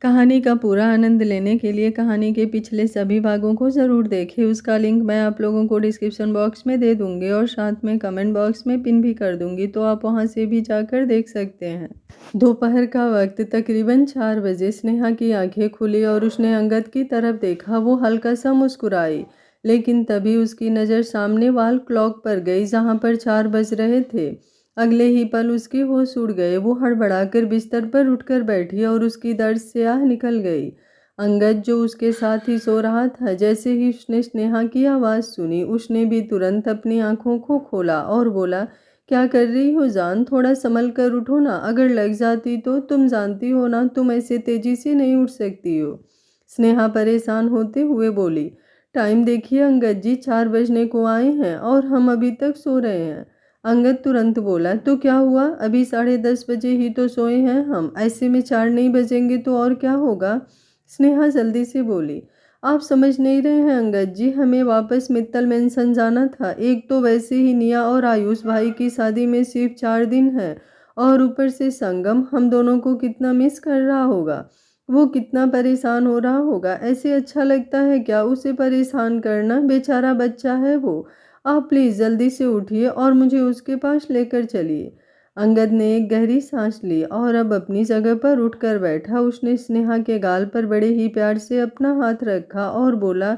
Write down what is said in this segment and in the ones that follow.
कहानी का पूरा आनंद लेने के लिए कहानी के पिछले सभी भागों को ज़रूर देखें। उसका लिंक मैं आप लोगों को डिस्क्रिप्शन बॉक्स में दे दूंगी और साथ में कमेंट बॉक्स में पिन भी कर दूंगी, तो आप वहां से भी जाकर देख सकते हैं। दोपहर का वक्त तकरीबन 4 बजे स्नेहा की आंखें खुली और उसने अंगद की तरफ देखा। वो हल्का सा मुस्कुराई, लेकिन तभी उसकी नज़र सामने वाल क्लॉक पर गई जहाँ पर 4 बज रहे थे। अगले ही पल उसके होश उड़ गए। वो हड़बड़ाकर बिस्तर पर उठकर बैठी और उसकी दर्द से आह निकल गई। अंगद जो उसके साथ ही सो रहा था, जैसे ही उसने स्नेहा की आवाज़ सुनी उसने भी तुरंत अपनी आंखों को खोला और बोला, क्या कर रही हो जान? थोड़ा संभल कर उठो ना, अगर लग जाती तो। तुम जानती हो ना, तुम ऐसे तेजी से नहीं उठ सकती हो। स्नेहा परेशान होते हुए बोली, टाइम देखिए अंगद जी, 4 बजने को आए हैं और हम अभी तक सो रहे हैं। अंगद तुरंत बोला, तो क्या हुआ, अभी 10:30 बजे ही तो सोए हैं हम, ऐसे में 4 नहीं बजेंगे तो और क्या होगा? स्नेहा जल्दी से बोली, आप समझ नहीं रहे हैं अंगद जी, हमें वापस मित्तल मेंशन जाना था। एक तो वैसे ही निया और आयुष भाई की शादी में सिर्फ 4 दिन है और ऊपर से संगम, हम दोनों को कितना मिस कर रहा होगा। वो कितना परेशान हो रहा होगा। ऐसे अच्छा लगता है क्या उसे परेशान करना? बेचारा बच्चा है वो। आप प्लीज़ जल्दी से उठिए और मुझे उसके पास लेकर चलिए। अंगद ने एक गहरी सांस ली और अब अपनी जगह पर उठकर बैठा। उसने स्नेहा के गाल पर बड़े ही प्यार से अपना हाथ रखा और बोला,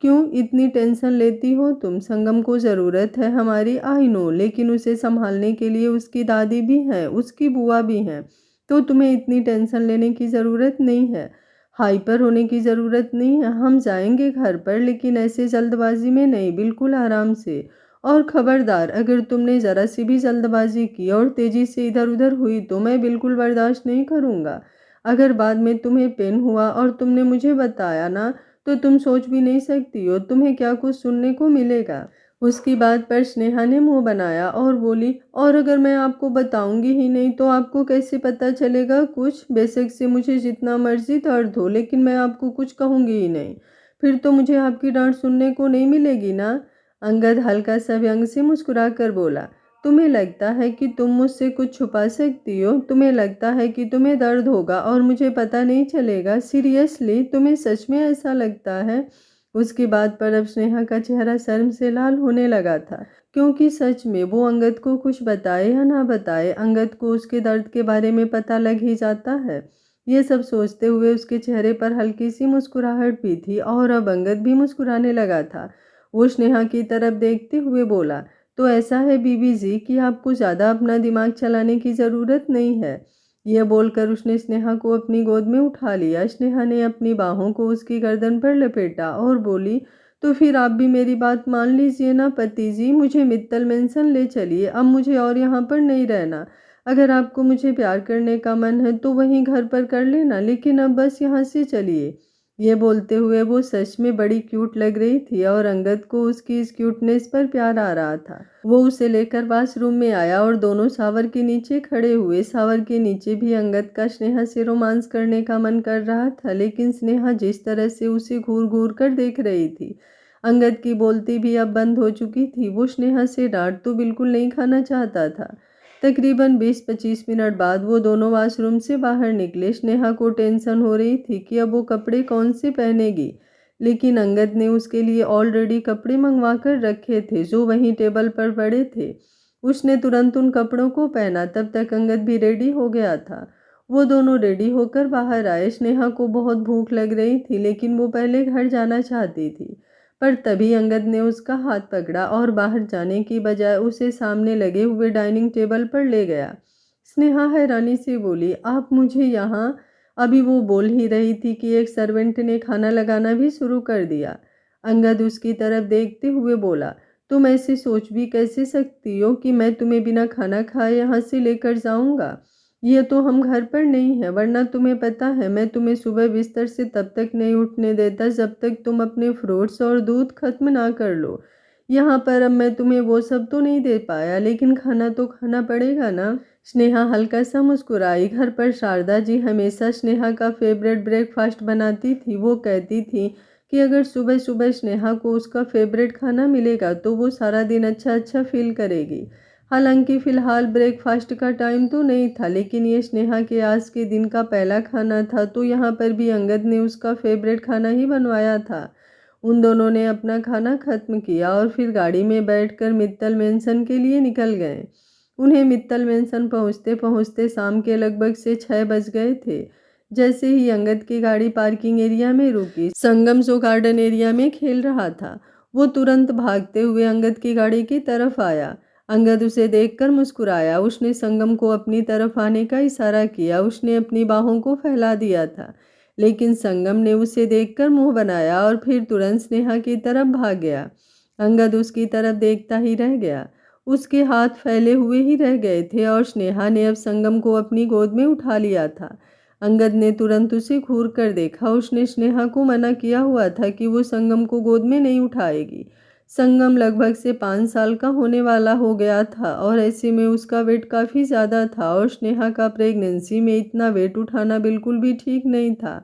क्यों इतनी टेंशन लेती हो तुम? संगम को ज़रूरत है हमारी, आई नो, लेकिन उसे संभालने के लिए उसकी दादी भी हैं, उसकी बुआ भी हैं, तो तुम्हें इतनी टेंशन लेने की ज़रूरत नहीं है, हाइपर होने की ज़रूरत नहीं है। हम जाएंगे घर पर, लेकिन ऐसे जल्दबाजी में नहीं, बिल्कुल आराम से। और खबरदार, अगर तुमने ज़रा सी भी जल्दबाजी की और तेज़ी से इधर उधर हुई तो मैं बिल्कुल बर्दाश्त नहीं करूँगा। अगर बाद में तुम्हें पेन हुआ और तुमने मुझे बताया ना, तो तुम सोच भी नहीं सकती हो तुम्हें क्या कुछ सुनने को मिलेगा। उसकी बात पर स्नेहा ने मुंह बनाया और बोली, और अगर मैं आपको बताऊंगी ही नहीं तो आपको कैसे पता चलेगा कुछ? बेशक से मुझे जितना मर्जी दर्द हो, लेकिन मैं आपको कुछ कहूंगी ही नहीं। फिर तो मुझे आपकी डांट सुनने को नहीं मिलेगी ना। अंगद हल्का सा व्यंग से मुस्कुरा कर बोला, तुम्हें लगता है कि तुम मुझसे कुछ छुपा सकती हो? तुम्हें लगता है कि तुम्हें दर्द होगा और मुझे पता नहीं चलेगा? सीरियसली तुम्हें सच में ऐसा लगता है? उसकी बात पर अब स्नेहा का चेहरा शर्म से लाल होने लगा था, क्योंकि सच में वो अंगद को कुछ बताए या ना बताए, अंगद को उसके दर्द के बारे में पता लग ही जाता है। ये सब सोचते हुए उसके चेहरे पर हल्की सी मुस्कुराहट भी थी और अब अंगद भी मुस्कुराने लगा था। वो स्नेहा की तरफ देखते हुए बोला, तो ऐसा है बीबी जी कि आपको ज़्यादा अपना दिमाग चलाने की ज़रूरत नहीं है। यह बोलकर उसने स्नेहा को अपनी गोद में उठा लिया। स्नेहा ने अपनी बाहों को उसकी गर्दन पर लपेटा और बोली, तो फिर आप भी मेरी बात मान लीजिए ना पति जी, मुझे मित्तल मेंशन ले चलिए, अब मुझे और यहाँ पर नहीं रहना। अगर आपको मुझे प्यार करने का मन है तो वहीं घर पर कर लेना, लेकिन अब बस यहाँ से चलिए। ये बोलते हुए वो सच में बड़ी क्यूट लग रही थी और अंगद को उसकी इस क्यूटनेस पर प्यार आ रहा था। वो उसे लेकर वॉशरूम में आया और दोनों शावर के नीचे खड़े हुए। शावर के नीचे भी अंगद का स्नेहा से रोमांस करने का मन कर रहा था, लेकिन स्नेहा जिस तरह से उसे घूर घूर कर देख रही थी, अंगद की बोलती भी अब बंद हो चुकी थी। वो स्नेहा से डांट तो बिल्कुल नहीं खाना चाहता था। तकरीबन 20-25 मिनट बाद वो दोनों वॉशरूम से बाहर निकले। स्नेहा को टेंशन हो रही थी कि अब वो कपड़े कौन से पहनेगी, लेकिन अंगद ने उसके लिए ऑलरेडी कपड़े मंगवा कर रखे थे जो वहीं टेबल पर पड़े थे। उसने तुरंत उन कपड़ों को पहना। तब तक अंगद भी रेडी हो गया था। वो दोनों रेडी होकर बाहर आए। स्नेहा को बहुत भूख लग रही थी, लेकिन वो पहले घर जाना चाहती थी। पर तभी अंगद ने उसका हाथ पकड़ा और बाहर जाने की बजाय उसे सामने लगे हुए डाइनिंग टेबल पर ले गया। स्नेहा हैरानी से बोली, आप मुझे यहाँ? अभी वो बोल ही रही थी कि एक सर्वेंट ने खाना लगाना भी शुरू कर दिया। अंगद उसकी तरफ देखते हुए बोला, तुम ऐसे सोच भी कैसे सकती हो कि मैं तुम्हें बिना खाना खाए यहाँ से लेकर जाऊँगा? ये तो हम घर पर नहीं है, वरना तुम्हें पता है मैं तुम्हें सुबह बिस्तर से तब तक नहीं उठने देता जब तक तुम अपने फ्रूट्स और दूध खत्म ना कर लो। यहाँ पर अब मैं तुम्हें वो सब तो नहीं दे पाया, लेकिन खाना तो खाना पड़ेगा ना। स्नेहा हल्का सा मुस्कुराई। घर पर शारदा जी हमेशा स्नेहा का फेवरेट ब्रेकफास्ट बनाती थी। वो कहती थी कि अगर सुबह सुबह स्नेहा को उसका फेवरेट खाना मिलेगा तो वो सारा दिन अच्छा अच्छा फील करेगी। हालांकि फ़िलहाल ब्रेकफास्ट का टाइम तो नहीं था, लेकिन ये स्नेहा के आज के दिन का पहला खाना था, तो यहाँ पर भी अंगद ने उसका फेवरेट खाना ही बनवाया था। उन दोनों ने अपना खाना खत्म किया और फिर गाड़ी में बैठकर मित्तल मेंशन के लिए निकल गए। उन्हें मित्तल मेंशन पहुँचते पहुँचते शाम के लगभग से 6 बज गए थे। जैसे ही अंगद की गाड़ी पार्किंग एरिया में रुकी, संगम जो गार्डन एरिया में खेल रहा था, वो तुरंत भागते हुए अंगद की गाड़ी की तरफ आया। अंगद उसे देखकर मुस्कुराया। उसने संगम को अपनी तरफ आने का इशारा किया। उसने अपनी बाहों को फैला दिया था, लेकिन संगम ने उसे देखकर मुंह बनाया और फिर तुरंत स्नेहा की तरफ भाग गया। अंगद उसकी तरफ देखता ही रह गया। उसके हाथ फैले हुए ही रह गए थे और स्नेहा ने अब संगम को अपनी गोद में उठा लिया था। अंगद ने तुरंत उसे घूर कर देखा। उसने स्नेहा को मना किया हुआ था कि वो संगम को गोद में नहीं उठाएगी। संगम लगभग से 5 साल का होने वाला हो गया था और ऐसे में उसका वेट काफ़ी ज़्यादा था और स्नेहा का प्रेगनेंसी में इतना वेट उठाना बिल्कुल भी ठीक नहीं था।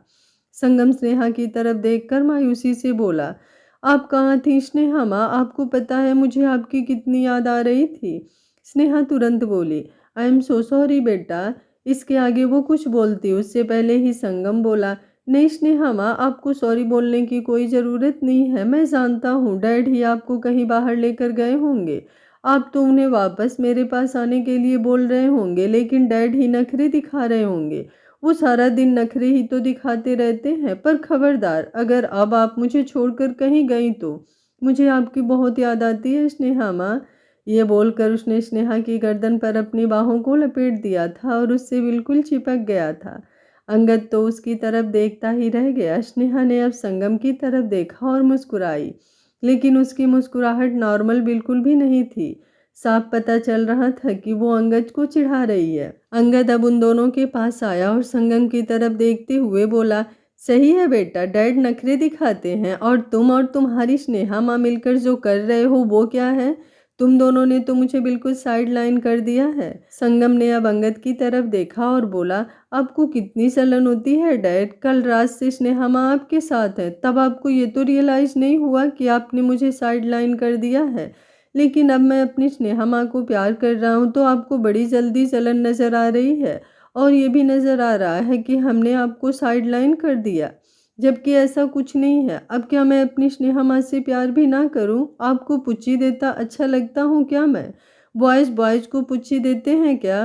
संगम स्नेहा की तरफ देखकर मायूसी से बोला, आप कहाँ थी स्नेहा माँ? आपको पता है मुझे आपकी कितनी याद आ रही थी। स्नेहा तुरंत बोली, आई एम सो सॉरी बेटा। इसके आगे वो कुछ बोलती उससे पहले ही संगम बोला, नहीं स्नेहा माँ, आपको सॉरी बोलने की कोई ज़रूरत नहीं है। मैं जानता हूँ डैड ही आपको कहीं बाहर लेकर गए होंगे। आप तो उन्हें वापस मेरे पास आने के लिए बोल रहे होंगे, लेकिन डैड ही नखरे दिखा रहे होंगे। वो सारा दिन नखरे ही तो दिखाते रहते हैं। पर खबरदार, अगर अब आप मुझे छोड़कर कहीं गई तो मुझे आपकी बहुत याद आती है स्नेहा माँ। ये बोलकर उसने स्नेहा की गर्दन पर अपनी बाहों को लपेट दिया था और उससे बिल्कुल चिपक गया था। अंगद तो उसकी तरफ देखता ही रह गया। स्नेहा ने अब संगम की तरफ देखा और मुस्कुराई, लेकिन उसकी मुस्कुराहट नॉर्मल बिल्कुल भी नहीं थी। साफ पता चल रहा था कि वो अंगद को चिढ़ा रही है। अंगद अब उन दोनों के पास आया और संगम की तरफ देखते हुए बोला, सही है बेटा, डैड नखरे दिखाते हैं और तुम और तुम्हारी स्नेहा माँ मिलकर जो कर रहे हो वो क्या है? तुम दोनों ने तो मुझे बिल्कुल साइड लाइन कर दिया है। संगम ने अब अंगद की तरफ देखा और बोला, आपको कितनी जलन होती है डैड? कल रात से स्नेहा माँ आपके साथ है, तब आपको ये तो रियलाइज़ नहीं हुआ कि आपने मुझे साइड लाइन कर दिया है। लेकिन अब मैं अपनी स्नेहा माँ को प्यार कर रहा हूँ तो आपको बड़ी जल्दी जलन नज़र आ रही है और ये भी नज़र आ रहा है कि हमने आपको साइड लाइन कर दिया, जबकि ऐसा कुछ नहीं है। अब क्या मैं अपनी स्नेहा माँ से प्यार भी ना करूँ? आपको पुच्ची देता अच्छा लगता हूँ क्या मैं? बॉयज़ को पुच्ची देते हैं क्या?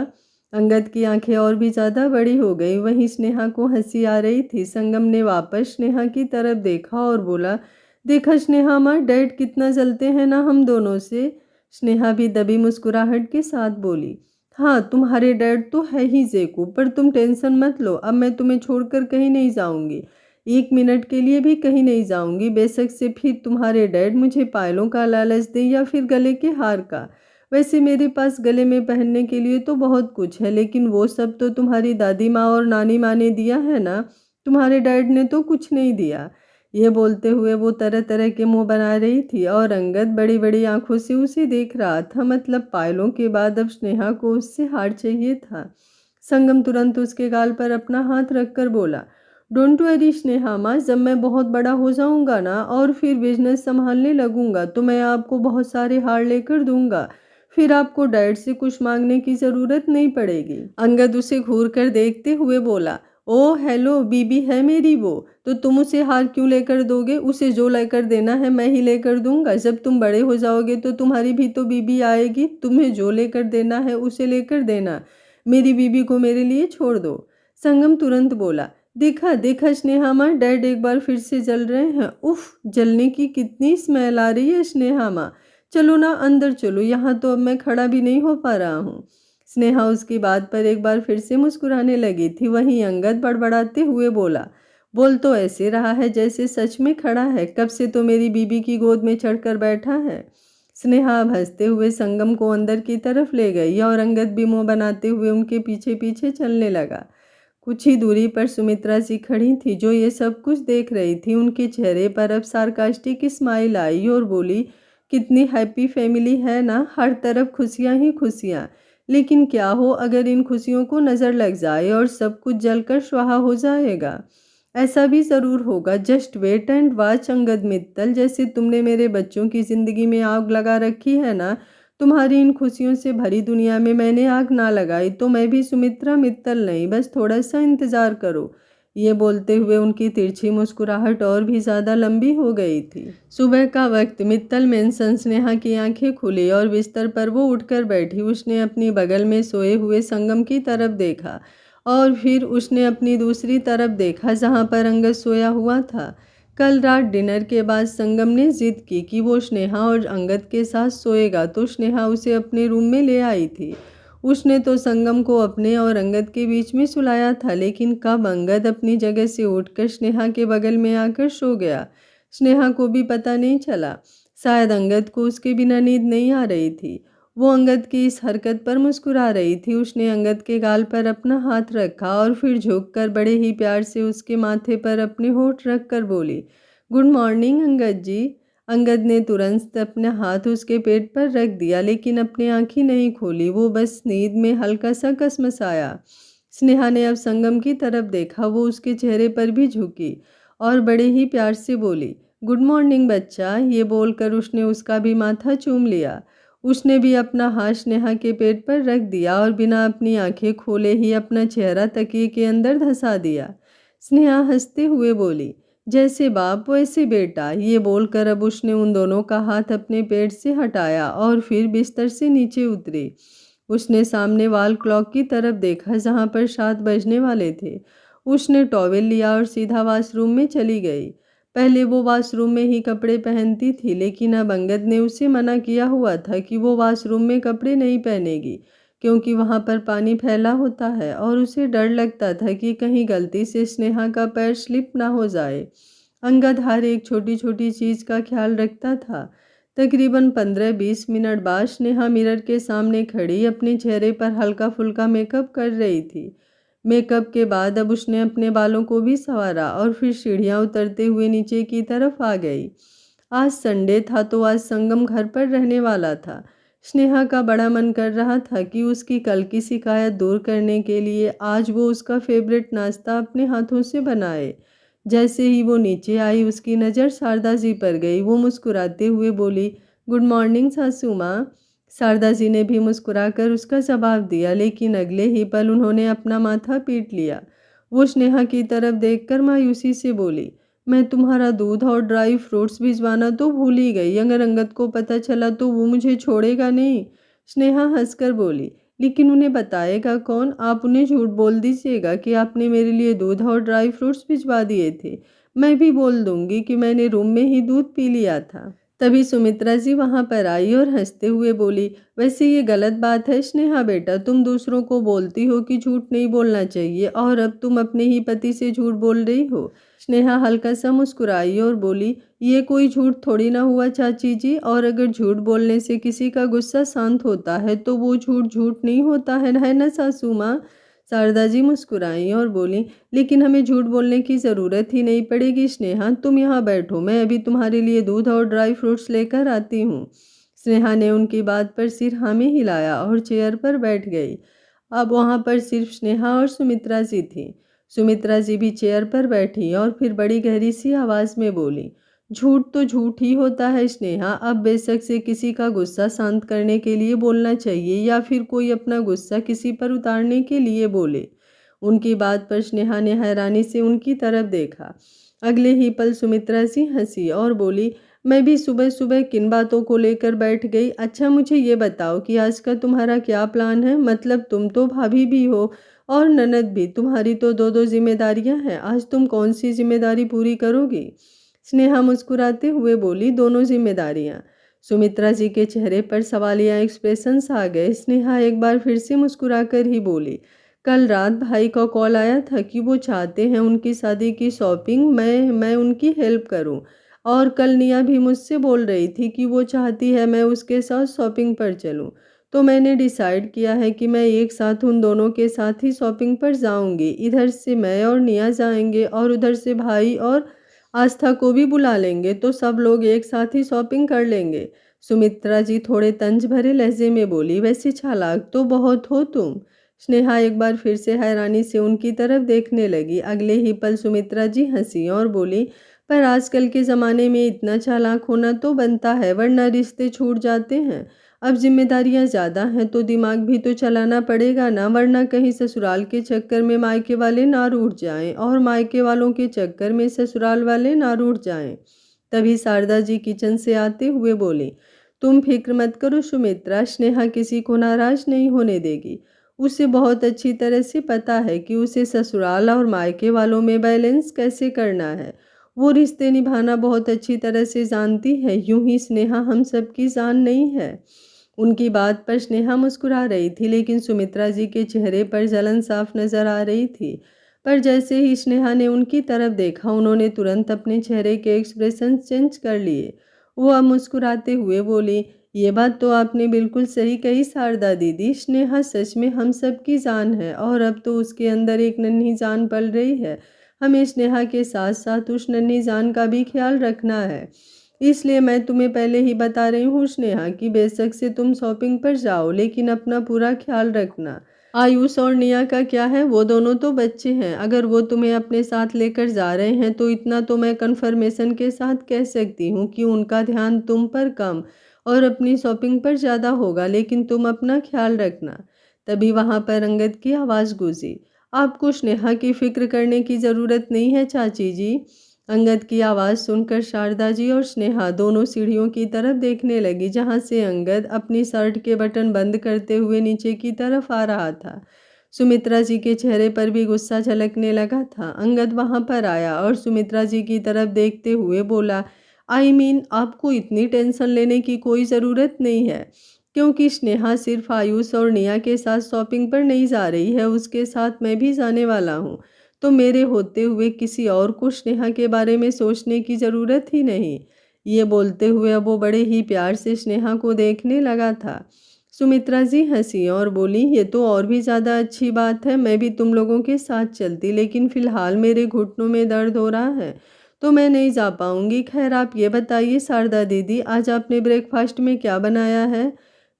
अंगद की आंखें और भी ज़्यादा बड़ी हो गई। वहीं स्नेहा को हंसी आ रही थी। संगम ने वापस स्नेहा की तरफ देखा और बोला, देखा स्नेहा माँ, डैड कितना जलते हैं ना हम दोनों से। स्नेहा भी दबी मुस्कुराहट के साथ बोली, हाँ तुम्हारे डैड तो है ही जेकू, पर तुम टेंशन मत लो, अब मैं तुम्हें छोड़कर कहीं नहीं जाऊंगी। 1 मिनट के लिए भी कहीं नहीं जाऊंगी। बेशक से फिर तुम्हारे डैड मुझे पायलों का लालच दे या फिर गले के हार का। वैसे मेरे पास गले में पहनने के लिए तो बहुत कुछ है, लेकिन वो सब तो तुम्हारी दादी माँ और नानी माँ ने दिया है ना। तुम्हारे डैड ने तो कुछ नहीं दिया। ये बोलते हुए वो तरह तरह के मुंह बना रही थी और अंगद बड़ी बड़ी आंखों से उसे देख रहा था। मतलब पायलों के बाद अब स्नेहा को उससे हार चाहिए था। संगम तुरंत उसके गाल पर अपना हाथ रखकर बोला, डोंट वरी स्नेहा माँ, जब मैं बहुत बड़ा हो जाऊंगा ना और फिर बिजनेस संभालने लगूंगा तो मैं आपको बहुत सारे हार लेकर दूंगा। फिर आपको डैड से कुछ मांगने की ज़रूरत नहीं पड़ेगी। अंगद उसे घूर कर देखते हुए बोला, ओ हेलो, बीबी है मेरी वो, तो तुम उसे हार क्यों लेकर दोगे? उसे जो लेकर देना है मैं ही लेकर दूंगा। जब तुम बड़े हो जाओगे तो तुम्हारी भी तो बीबी आएगी, तुम्हें जो लेकर देना है उसे लेकर देना। मेरी बीबी को मेरे लिए छोड़ दो। संगम तुरंत बोला, देखा देखा स्नेहा माँ, डैड एक बार फिर से जल रहे हैं। उफ, जलने की कितनी स्मेल आ रही है स्नेहा माँ। चलो ना अंदर चलो, यहाँ तो अब मैं खड़ा भी नहीं हो पा रहा हूँ। स्नेहा उसकी बात पर एक बार फिर से मुस्कुराने लगी थी। वहीं अंगद बड़बड़ाते हुए बोला, बोल तो ऐसे रहा है जैसे सच में खड़ा है, कब से तो मेरी बीबी की गोद में चढ़कर बैठा है। स्नेहा अब हंसते हुए संगम को अंदर की तरफ ले गई और अंगद भी मुंह बनाते हुए उनके पीछे पीछे चलने लगा। कुछ ही दूरी पर सुमित्रा जी खड़ी थी, जो ये सब कुछ देख रही थी। उनके चेहरे पर अब सार्कास्टिक स्माइल आई और बोली, कितनी हैप्पी फैमिली है ना, हर तरफ खुशियां ही खुशियां। लेकिन क्या हो अगर इन खुशियों को नज़र लग जाए और सब कुछ जलकर स्वाहा हो जाएगा? ऐसा भी ज़रूर होगा। Just wait and watch Angad Mittal, जैसे तुमने मेरे बच्चों की ज़िंदगी में आग लगा रखी है ना, तुम्हारी इन खुशियों से भरी दुनिया में मैंने आग ना लगाई तो मैं भी सुमित्रा मित्तल नहीं, बस थोड़ा सा इंतज़ार करो। ये बोलते हुए उनकी तिरछी मुस्कुराहट और भी ज़्यादा लंबी हो गई थी। सुबह का वक्त, मित्तल मेंशन। स्नेहा की आंखें खुली और बिस्तर पर वो उठकर बैठी। उसने अपनी बगल में सोए हुए संगम की तरफ देखा और फिर उसने अपनी दूसरी तरफ देखा जहाँ पर अंगद सोया हुआ था। कल रात डिनर के बाद संगम ने जिद की कि वो स्नेहा और अंगद के साथ सोएगा, तो स्नेहा उसे अपने रूम में ले आई थी। उसने तो संगम को अपने और अंगद के बीच में सुलाया था, लेकिन कब अंगद अपनी जगह से उठकर स्नेहा के बगल में आकर सो गया, स्नेहा को भी पता नहीं चला। शायद अंगद को उसके बिना नींद नहीं आ रही थी। वो अंगद की इस हरकत पर मुस्कुरा रही थी। उसने अंगद के गाल पर अपना हाथ रखा और फिर झुककर बड़े ही प्यार से उसके माथे पर अपने होठ रखकर बोली, गुड मॉर्निंग अंगद जी। अंगद ने तुरंत अपना हाथ उसके पेट पर रख दिया, लेकिन अपनी आंखें नहीं खोली। वो बस नींद में हल्का सा कसमसाया। स्नेहा ने अब संगम की तरफ देखा। वो उसके चेहरे पर भी झुकी और बड़े ही प्यार से बोली, गुड मॉर्निंग बच्चा। ये बोलकर उसने उसका भी माथा चूम लिया। उसने भी अपना हाथ स्नेहा के पेट पर रख दिया और बिना अपनी आंखें खोले ही अपना चेहरा तकिए के अंदर धंसा दिया। स्नेहा हंसते हुए बोली, जैसे बाप वैसे बेटा। ये बोलकर अब उसने उन दोनों का हाथ अपने पेट से हटाया और फिर बिस्तर से नीचे उतरी। उसने सामने वॉल क्लॉक की तरफ देखा जहाँ पर 7 बजने वाले थे। उसने टॉवेल लिया और सीधा वॉशरूम में चली गई। पहले वो वॉशरूम में ही कपड़े पहनती थी, लेकिन अब अंगद ने उसे मना किया हुआ था कि वो वॉशरूम में कपड़े नहीं पहनेगी, क्योंकि वहाँ पर पानी फैला होता है और उसे डर लगता था कि कहीं गलती से स्नेहा का पैर स्लिप ना हो जाए। अंगद हर एक छोटी छोटी चीज़ का ख्याल रखता था। तकरीबन 15-20 मिनट बाद स्नेहा मिरर के सामने खड़ी अपने चेहरे पर हल्का फुल्का मेकअप कर रही थी। मेकअप के बाद अब उसने अपने बालों को भी संवारा और फिर सीढ़ियाँ उतरते हुए नीचे की तरफ आ गई। आज संडे था तो आज संगम घर पर रहने वाला था। स्नेहा का बड़ा मन कर रहा था कि उसकी कल की शिकायत दूर करने के लिए आज वो उसका फेवरेट नाश्ता अपने हाथों से बनाए। जैसे ही वो नीचे आई उसकी नज़र शारदा जी पर गई। वो मुस्कुराते हुए बोली, गुड मॉर्निंग सासू माँ। शारदा जी ने भी मुस्कुराकर उसका जवाब दिया, लेकिन अगले ही पल उन्होंने अपना माथा पीट लिया। वो स्नेहा की तरफ देखकर मायूसी से बोली, मैं तुम्हारा दूध और ड्राई फ्रूट्स भिजवाना तो भूल ही गई। अगर अंगद को पता चला तो वो मुझे छोड़ेगा नहीं। स्नेहा हंसकर बोली, लेकिन उन्हें बताएगा कौन? आप उन्हें झूठ बोल दीजिएगा कि आपने मेरे लिए दूध और ड्राई फ्रूट्स भिजवा दिए थे। मैं भी बोल दूंगी कि मैंने रूम में ही दूध पी लिया था। तभी सुमित्रा जी वहां पर आई और हंसते हुए बोली, वैसे ये गलत बात है स्नेहा बेटा, तुम दूसरों को बोलती हो कि झूठ नहीं बोलना चाहिए और अब तुम अपने ही पति से झूठ बोल रही हो। स्नेहा हल्का सा मुस्कुराई और बोली, ये कोई झूठ थोड़ी ना हुआ चाची जी, और अगर झूठ बोलने से किसी का गुस्सा शांत होता है तो वो झूठ झूठ नहीं होता है ना सासू माँ। शारदा जी मुस्कुराई और बोली, लेकिन हमें झूठ बोलने की ज़रूरत ही नहीं पड़ेगी स्नेहा, तुम यहाँ बैठो, मैं अभी तुम्हारे लिए दूध और ड्राई फ्रूट्स लेकर आती हूँ। स्नेहा ने उनकी बात पर सिर हाँ में हिलाया और चेयर पर बैठ गई। अब वहाँ पर सिर्फ स्नेहा और सुमित्रा जी थी। सुमित्रा जी भी चेयर पर बैठी और फिर बड़ी गहरी सी आवाज़ में बोली, झूठ तो झूठ ही होता है स्नेहा। अब बेशक से किसी का गुस्सा शांत करने के लिए बोलना चाहिए या फिर कोई अपना गुस्सा किसी पर उतारने के लिए बोले। उनकी बात पर स्नेहा ने हैरानी से उनकी तरफ देखा। अगले ही पल सुमित्रा जी हंसी और बोली, मैं भी सुबह सुबह किन बातों को लेकर बैठ गई। अच्छा मुझे ये बताओ कि आज का तुम्हारा क्या प्लान है? मतलब तुम तो भाभी भी हो और ननद भी, तुम्हारी तो 2-2 जिम्मेदारियां हैं। आज तुम कौन सी जिम्मेदारी पूरी करोगी? स्नेहा मुस्कुराते हुए बोली, दोनों जिम्मेदारियां। सुमित्रा जी के चेहरे पर सवालिया एक्सप्रेशंस आ गए। स्नेहा एक बार फिर से मुस्कुराकर ही बोली, कल रात भाई का कॉल आया था कि वो चाहते हैं उनकी शादी की शॉपिंग मैं उनकी हेल्प करूं, और कल निया भी मुझसे बोल रही थी कि वो चाहती है मैं उसके साथ शॉपिंग पर चलूं। तो मैंने डिसाइड किया है कि मैं एक साथ उन दोनों के साथ ही शॉपिंग पर जाऊंगी। इधर से मैं और निया जाएंगे और उधर से भाई और आस्था को भी बुला लेंगे, तो सब लोग एक साथ ही शॉपिंग कर लेंगे। सुमित्रा जी थोड़े तंज भरे लहजे में बोली, वैसे चालाक तो बहुत हो तुम। स्नेहा एक बार फिर से हैरानी से उनकी तरफ देखने लगी। अगले ही पल सुमित्रा जी हंसी और बोली, पर आजकल के ज़माने में इतना चालाक होना तो बनता है, वरना रिश्ते छूट जाते हैं। अब जिम्मेदारियां ज़्यादा हैं तो दिमाग भी तो चलाना पड़ेगा ना, वरना कहीं ससुराल के चक्कर में मायके वाले ना रूठ जाएं और मायके वालों के चक्कर में ससुराल वाले ना रूठ जाएं। तभी शारदा जी किचन से आते हुए बोली, तुम फिक्र मत करो सुमित्रा, स्नेहा किसी को नाराज नहीं होने देगी। उसे बहुत अच्छी तरह से पता है कि उसे ससुराल और मायके वालों में बैलेंस कैसे करना है। वो रिश्ते निभाना बहुत अच्छी तरह से जानती है। यूं ही स्नेहा हम सबकी जान नहीं है। उनकी बात पर स्नेहा मुस्कुरा रही थी, लेकिन सुमित्रा जी के चेहरे पर जलन साफ नजर आ रही थी। पर जैसे ही स्नेहा ने उनकी तरफ देखा, उन्होंने तुरंत अपने चेहरे के एक्सप्रेशन चेंज कर लिए। वो अब मुस्कुराते हुए बोली, ये बात तो आपने बिल्कुल सही कही शारदा दीदी, स्नेहा सच में हम सब की जान है और अब तो उसके अंदर एक नन्ही जान पल रही है। हमें स्नेहा के साथ साथ उस नन्ही जान का भी ख्याल रखना है। इसलिए मैं तुम्हें पहले ही बता रही हूँ स्नेहा कि बेशक से तुम शॉपिंग पर जाओ, लेकिन अपना पूरा ख्याल रखना। आयुष और निया का क्या है, वो दोनों तो बच्चे हैं। अगर वो तुम्हें अपने साथ लेकर जा रहे हैं तो इतना तो मैं कन्फर्मेशन के साथ कह सकती हूँ कि उनका ध्यान तुम पर कम और अपनी शॉपिंग पर ज़्यादा होगा, लेकिन तुम अपना ख्याल रखना। तभी वहाँ पर अंगद की आवाज़ गूंजी, आपको स्नेहा की फिक्र करने की ज़रूरत नहीं है चाची जी। अंगद की आवाज़ सुनकर शारदा जी और स्नेहा दोनों सीढ़ियों की तरफ देखने लगी, जहां से अंगद अपनी शर्ट के बटन बंद करते हुए नीचे की तरफ आ रहा था। सुमित्रा जी के चेहरे पर भी गुस्सा झलकने लगा था। अंगद वहां पर आया और सुमित्रा जी की तरफ देखते हुए बोला, आपको इतनी टेंशन लेने की कोई ज़रूरत नहीं है, क्योंकि स्नेहा सिर्फ आयुष और निया के साथ शॉपिंग पर नहीं जा रही है, उसके साथ मैं भी जाने वाला हूँ। तो मेरे होते हुए किसी और को स्नेहा के बारे में सोचने की ज़रूरत ही नहीं। ये बोलते हुए अब वो बड़े ही प्यार से स्नेहा को देखने लगा था। सुमित्रा जी हंसी और बोली, ये तो और भी ज़्यादा अच्छी बात है, मैं भी तुम लोगों के साथ चलती, लेकिन फ़िलहाल मेरे घुटनों में दर्द हो रहा है तो मैं नहीं जा पाऊँगी। खैर आप ये बताइए शारदा दीदी, आज आपने ब्रेकफास्ट में क्या बनाया है?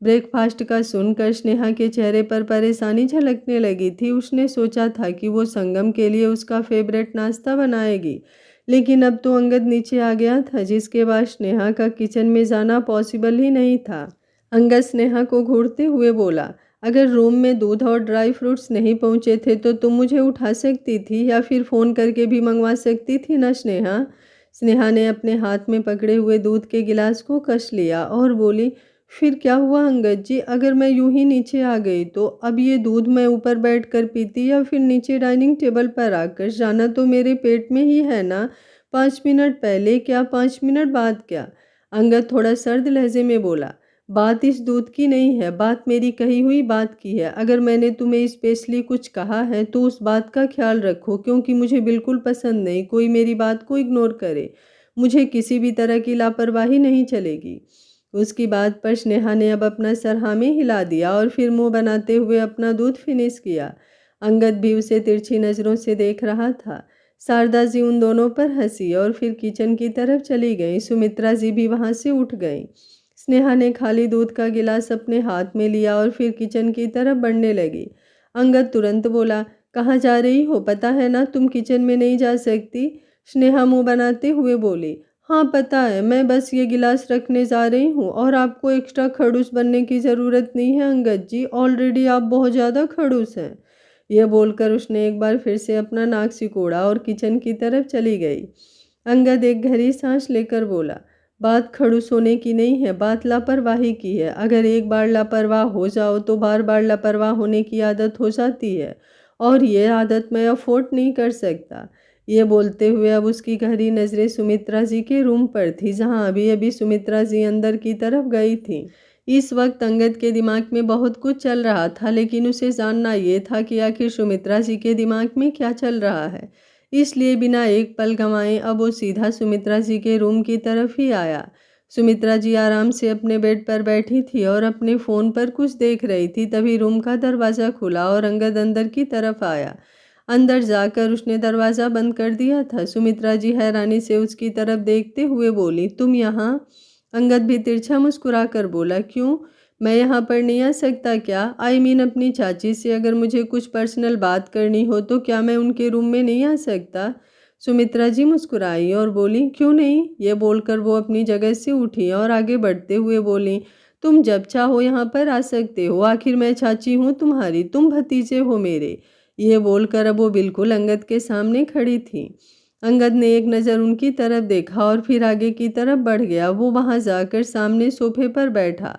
ब्रेकफास्ट का सुनकर स्नेहा के चेहरे पर परेशानी झलकने लगी थी। उसने सोचा था कि वो संगम के लिए उसका फेवरेट नाश्ता बनाएगी, लेकिन अब तो अंगद नीचे आ गया था, जिसके बाद स्नेहा का किचन में जाना पॉसिबल ही नहीं था। अंगद स्नेहा को घूरते हुए बोला, अगर रूम में दूध और ड्राई फ्रूट्स नहीं पहुंचे थे तो तुम मुझे उठा सकती थी या फिर फ़ोन करके भी मंगवा सकती थी ना स्नेहा। स्नेहा ने अपने हाथ में पकड़े हुए दूध के गिलास को कस लिया और बोली, फिर क्या हुआ अंगद जी, अगर मैं यूं ही नीचे आ गई तो अब ये दूध मैं ऊपर बैठकर पीती या फिर नीचे डाइनिंग टेबल पर आकर? जाना तो मेरे पेट में ही है ना। 5 मिनट पहले क्या 5 मिनट बाद क्या? अंगद थोड़ा सर्द लहजे में बोला, बात इस दूध की नहीं है, बात मेरी कही हुई बात की है। अगर मैंने तुम्हें स्पेशली कुछ कहा है तो उस बात का ख्याल रखो, क्योंकि मुझे बिल्कुल पसंद नहीं कोई मेरी बात को इग्नोर करे। मुझे किसी भी तरह की लापरवाही नहीं चलेगी। उसकी बात पर स्नेहा ने अब अपना सर हाँ में हिला दिया और फिर मुंह बनाते हुए अपना दूध फिनिश किया। अंगद भी उसे तिरछी नज़रों से देख रहा था। शारदा जी उन दोनों पर हंसी और फिर किचन की तरफ चली गई। सुमित्रा जी भी वहां से उठ गईं। स्नेहा ने खाली दूध का गिलास अपने हाथ में लिया और फिर किचन की तरफ बढ़ने लगी। अंगद तुरंत बोला, कहाँ जा रही हो, पता है ना तुम किचन में नहीं जा सकती। स्नेहा मुंह बनाते हुए बोली, हाँ पता है, मैं बस ये गिलास रखने जा रही हूँ और आपको एक्स्ट्रा खड़ूस बनने की ज़रूरत नहीं है अंगद जी, ऑलरेडी आप बहुत ज़्यादा खड़ूस हैं। यह बोलकर उसने एक बार फिर से अपना नाक सिकोड़ा और किचन की तरफ चली गई। अंगद एक गहरी सांस लेकर बोला, बात खड़ूस होने की नहीं है, बात लापरवाही की है। अगर एक बार लापरवाह हो जाओ तो बार बार लापरवाह होने की आदत हो जाती है और ये आदत मैं अफोर्ड नहीं कर सकता। ये बोलते हुए अब उसकी गहरी नज़रें सुमित्रा जी के रूम पर थी, जहां अभी अभी सुमित्रा जी अंदर की तरफ गई थी। इस वक्त अंगद के दिमाग में बहुत कुछ चल रहा था, लेकिन उसे जानना ये था कि आखिर सुमित्रा जी के दिमाग में क्या चल रहा है। इसलिए बिना एक पल गंवाए अब वो सीधा सुमित्रा जी के रूम की तरफ ही आया। सुमित्रा जी आराम से अपने बेड पर बैठी थी और अपने फ़ोन पर कुछ देख रही थी। तभी रूम का दरवाज़ा खुला और अंगद अंदर की तरफ आया। अंदर जाकर उसने दरवाज़ा बंद कर दिया था। सुमित्रा जी हैरानी से उसकी तरफ देखते हुए बोली, तुम यहाँ? अंगद भी तिरछा मुस्कुरा कर बोला, क्यों, मैं यहाँ पर नहीं आ सकता क्या? अपनी चाची से अगर मुझे कुछ पर्सनल बात करनी हो तो क्या मैं उनके रूम में नहीं आ सकता? सुमित्रा जी मुस्कुराई और बोली, क्यों नहीं? ये बोलकर वो अपनी जगह से उठी और आगे बढ़ते हुए बोली, तुम जब चाहो यहाँ पर आ सकते हो, आखिर मैं चाची हूँ तुम्हारी, तुम भतीजे हो मेरे। ये बोलकर अब वो बिल्कुल अंगद के सामने खड़ी थी। अंगद ने एक नज़र उनकी तरफ देखा और फिर आगे की तरफ बढ़ गया। वो वहाँ जाकर सामने सोफे पर बैठा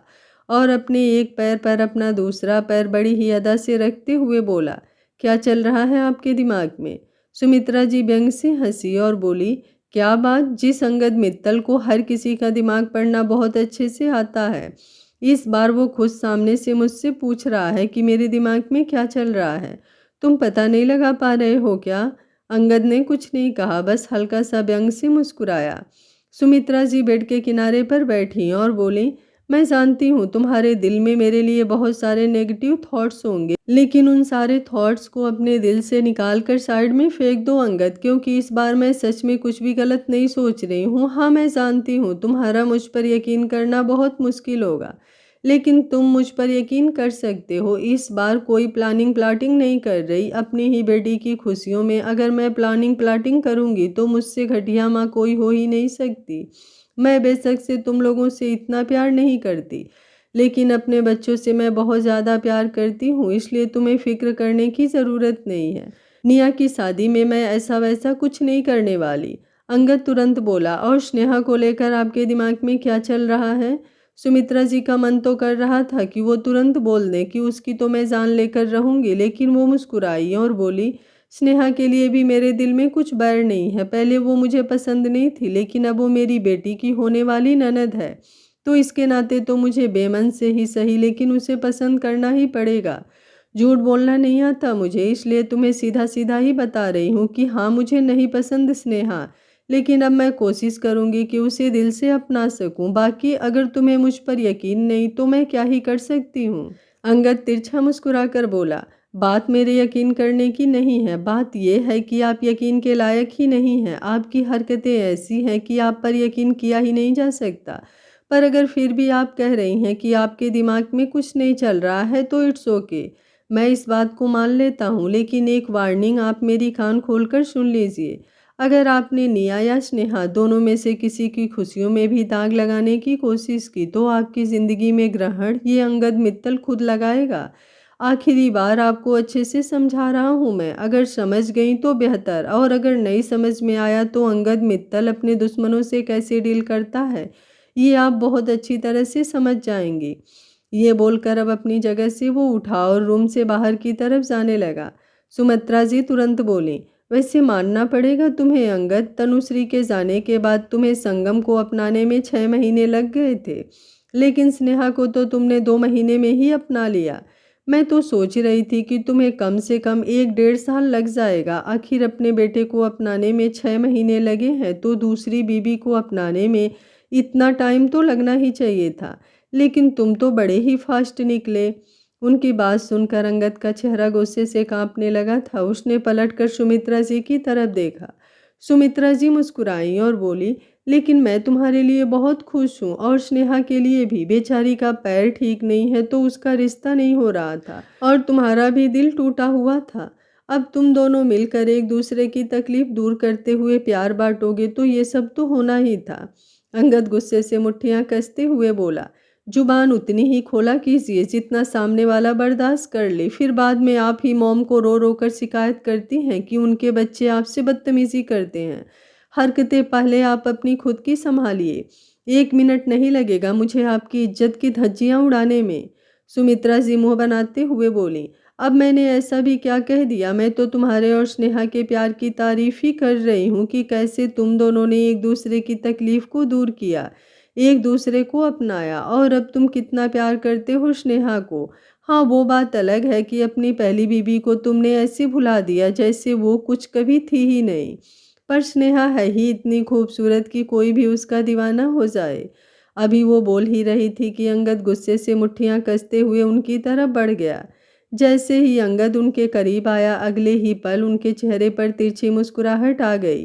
और अपने एक पैर पर अपना दूसरा पैर बड़ी ही अदा से रखते हुए बोला, क्या चल रहा है आपके दिमाग में? सुमित्रा जी व्यंग से हंसी और बोली, क्या बात, जिस अंगद मित्तल को हर किसी का दिमाग पढ़ना बहुत अच्छे से आता है, इस बार वो खुद सामने से मुझसे पूछ रहा है कि मेरे दिमाग में क्या चल रहा है। तुम पता नहीं लगा पा रहे हो क्या? अंगद ने कुछ नहीं कहा, बस हल्का सा व्यंग से मुस्कुराया। सुमित्रा जी बेड के किनारे पर बैठी और बोली, मैं जानती हूँ तुम्हारे दिल में मेरे लिए बहुत सारे नेगेटिव थॉट्स होंगे, लेकिन उन सारे थॉट्स को अपने दिल से निकाल कर साइड में फेंक दो अंगद, क्योंकि इस बार मैं सच में कुछ भी गलत नहीं सोच रही हूँ। हाँ, मैं जानती हूँ तुम्हारा मुझ पर यकीन करना बहुत मुश्किल होगा, लेकिन तुम मुझ पर यकीन कर सकते हो। इस बार कोई प्लानिंग प्लाटिंग नहीं कर रही, अपनी ही बेटी की खुशियों में अगर मैं प्लानिंग प्लाटिंग करूँगी तो मुझसे घटिया माँ कोई हो ही नहीं सकती। मैं बेशक से तुम लोगों से इतना प्यार नहीं करती, लेकिन अपने बच्चों से मैं बहुत ज़्यादा प्यार करती हूँ, इसलिए तुम्हें फिक्र करने की ज़रूरत नहीं है। निया की शादी में मैं ऐसा वैसा कुछ नहीं करने वाली। अंगद तुरंत बोला, और स्नेहा को लेकर आपके दिमाग में क्या चल रहा है? सुमित्रा जी का मन तो कर रहा था कि वो तुरंत बोल दें कि उसकी तो मैं जान लेकर रहूंगी, लेकिन वो मुस्कुराई और बोली, स्नेहा के लिए भी मेरे दिल में कुछ बैर नहीं है। पहले वो मुझे पसंद नहीं थी, लेकिन अब वो मेरी बेटी की होने वाली ननद है, तो इसके नाते तो मुझे बेमन से ही सही लेकिन उसे पसंद करना ही पड़ेगा। झूठ बोलना नहीं आता मुझे, इसलिए तुम्हें सीधा सीधा ही बता रही हूँ कि हाँ, मुझे नहीं पसंद स्नेहा, लेकिन अब मैं कोशिश करूँगी कि उसे दिल से अपना सकूँ। बाकी अगर तुम्हें मुझ पर यकीन नहीं तो मैं क्या ही कर सकती हूँ। अंगद तिरछा मुस्कुराकर बोला, बात मेरे यकीन करने की नहीं है, बात यह है कि आप यकीन के लायक ही नहीं हैं। आपकी हरकतें ऐसी हैं कि आप पर यकीन किया ही नहीं जा सकता। पर अगर फिर भी आप कह रही हैं कि आपके दिमाग में कुछ नहीं चल रहा है तो इट्स ओके, मैं इस बात को मान लेता हूँ, लेकिन एक वार्निंग, आप मेरी कान खोलकर सुन लीजिए। अगर आपने निया या स्नेहा दोनों में से किसी की खुशियों में भी दाग लगाने की कोशिश की तो आपकी ज़िंदगी में ग्रहण ये अंगद मित्तल खुद लगाएगा। आखिरी बार आपको अच्छे से समझा रहा हूँ मैं, अगर समझ गई तो बेहतर, और अगर नहीं समझ में आया तो अंगद मित्तल अपने दुश्मनों से कैसे डील करता है ये आप बहुत अच्छी तरह से समझ जाएंगी। ये बोलकर अब अपनी जगह से वो उठा और रूम से बाहर की तरफ जाने लगा। सुमित्रा जी तुरंत बोली, वैसे मानना पड़ेगा तुम्हें अंगद, तनुश्री के जाने के बाद तुम्हें संगम को अपनाने में 6 महीने लग गए थे, लेकिन स्नेहा को तो तुमने 2 महीने में ही अपना लिया। मैं तो सोच रही थी कि तुम्हें कम से कम 1-1.5 साल लग जाएगा। आखिर अपने बेटे को अपनाने में 6 महीने लगे हैं तो दूसरी बीबी को अपनाने में इतना टाइम तो लगना ही चाहिए था, लेकिन तुम तो बड़े ही फास्ट निकले। उनकी बात सुनकर अंगद का चेहरा गुस्से से कांपने लगा था। उसने पलटकर सुमित्रा जी की तरफ देखा। सुमित्रा जी मुस्कुराई और बोली, लेकिन मैं तुम्हारे लिए बहुत खुश हूँ, और स्नेहा के लिए भी। बेचारी का पैर ठीक नहीं है तो उसका रिश्ता नहीं हो रहा था, और तुम्हारा भी दिल टूटा हुआ था। अब तुम दोनों मिलकर एक दूसरे की तकलीफ दूर करते हुए प्यार बांटोगे तो ये सब तो होना ही था। अंगद गुस्से से मुट्ठियां कसते हुए बोला, जुबान उतनी ही खोला कीजिए जितना सामने वाला बर्दाश्त कर ले, फिर बाद में आप ही मॉम को रो रो कर शिकायत करती हैं कि उनके बच्चे आपसे बदतमीजी करते हैं। हरकतें पहले आप अपनी खुद की संभालिए। 1 मिनट नहीं लगेगा मुझे आपकी इज्जत की धज्जियां उड़ाने में। सुमित्रा जी मुंह बनाते हुए बोली, अब मैंने ऐसा भी क्या कह दिया? मैं तो तुम्हारे और स्नेहा के प्यार की तारीफ ही कर रही हूँ कि कैसे तुम दोनों ने एक दूसरे की तकलीफ को दूर किया, एक दूसरे को अपनाया, और अब तुम कितना प्यार करते हो स्नेहा को। हाँ, वो बात अलग है कि अपनी पहली बीबी को तुमने ऐसे भुला दिया जैसे वो कुछ कभी थी ही नहीं, पर स्नेहा है ही इतनी खूबसूरत कि कोई भी उसका दीवाना हो जाए। अभी वो बोल ही रही थी कि अंगद गुस्से से मुट्ठियां कसते हुए उनकी तरफ बढ़ गया। जैसे ही अंगद उनके करीब आया, अगले ही पल उनके चेहरे पर तिरछी मुस्कुराहट आ गई,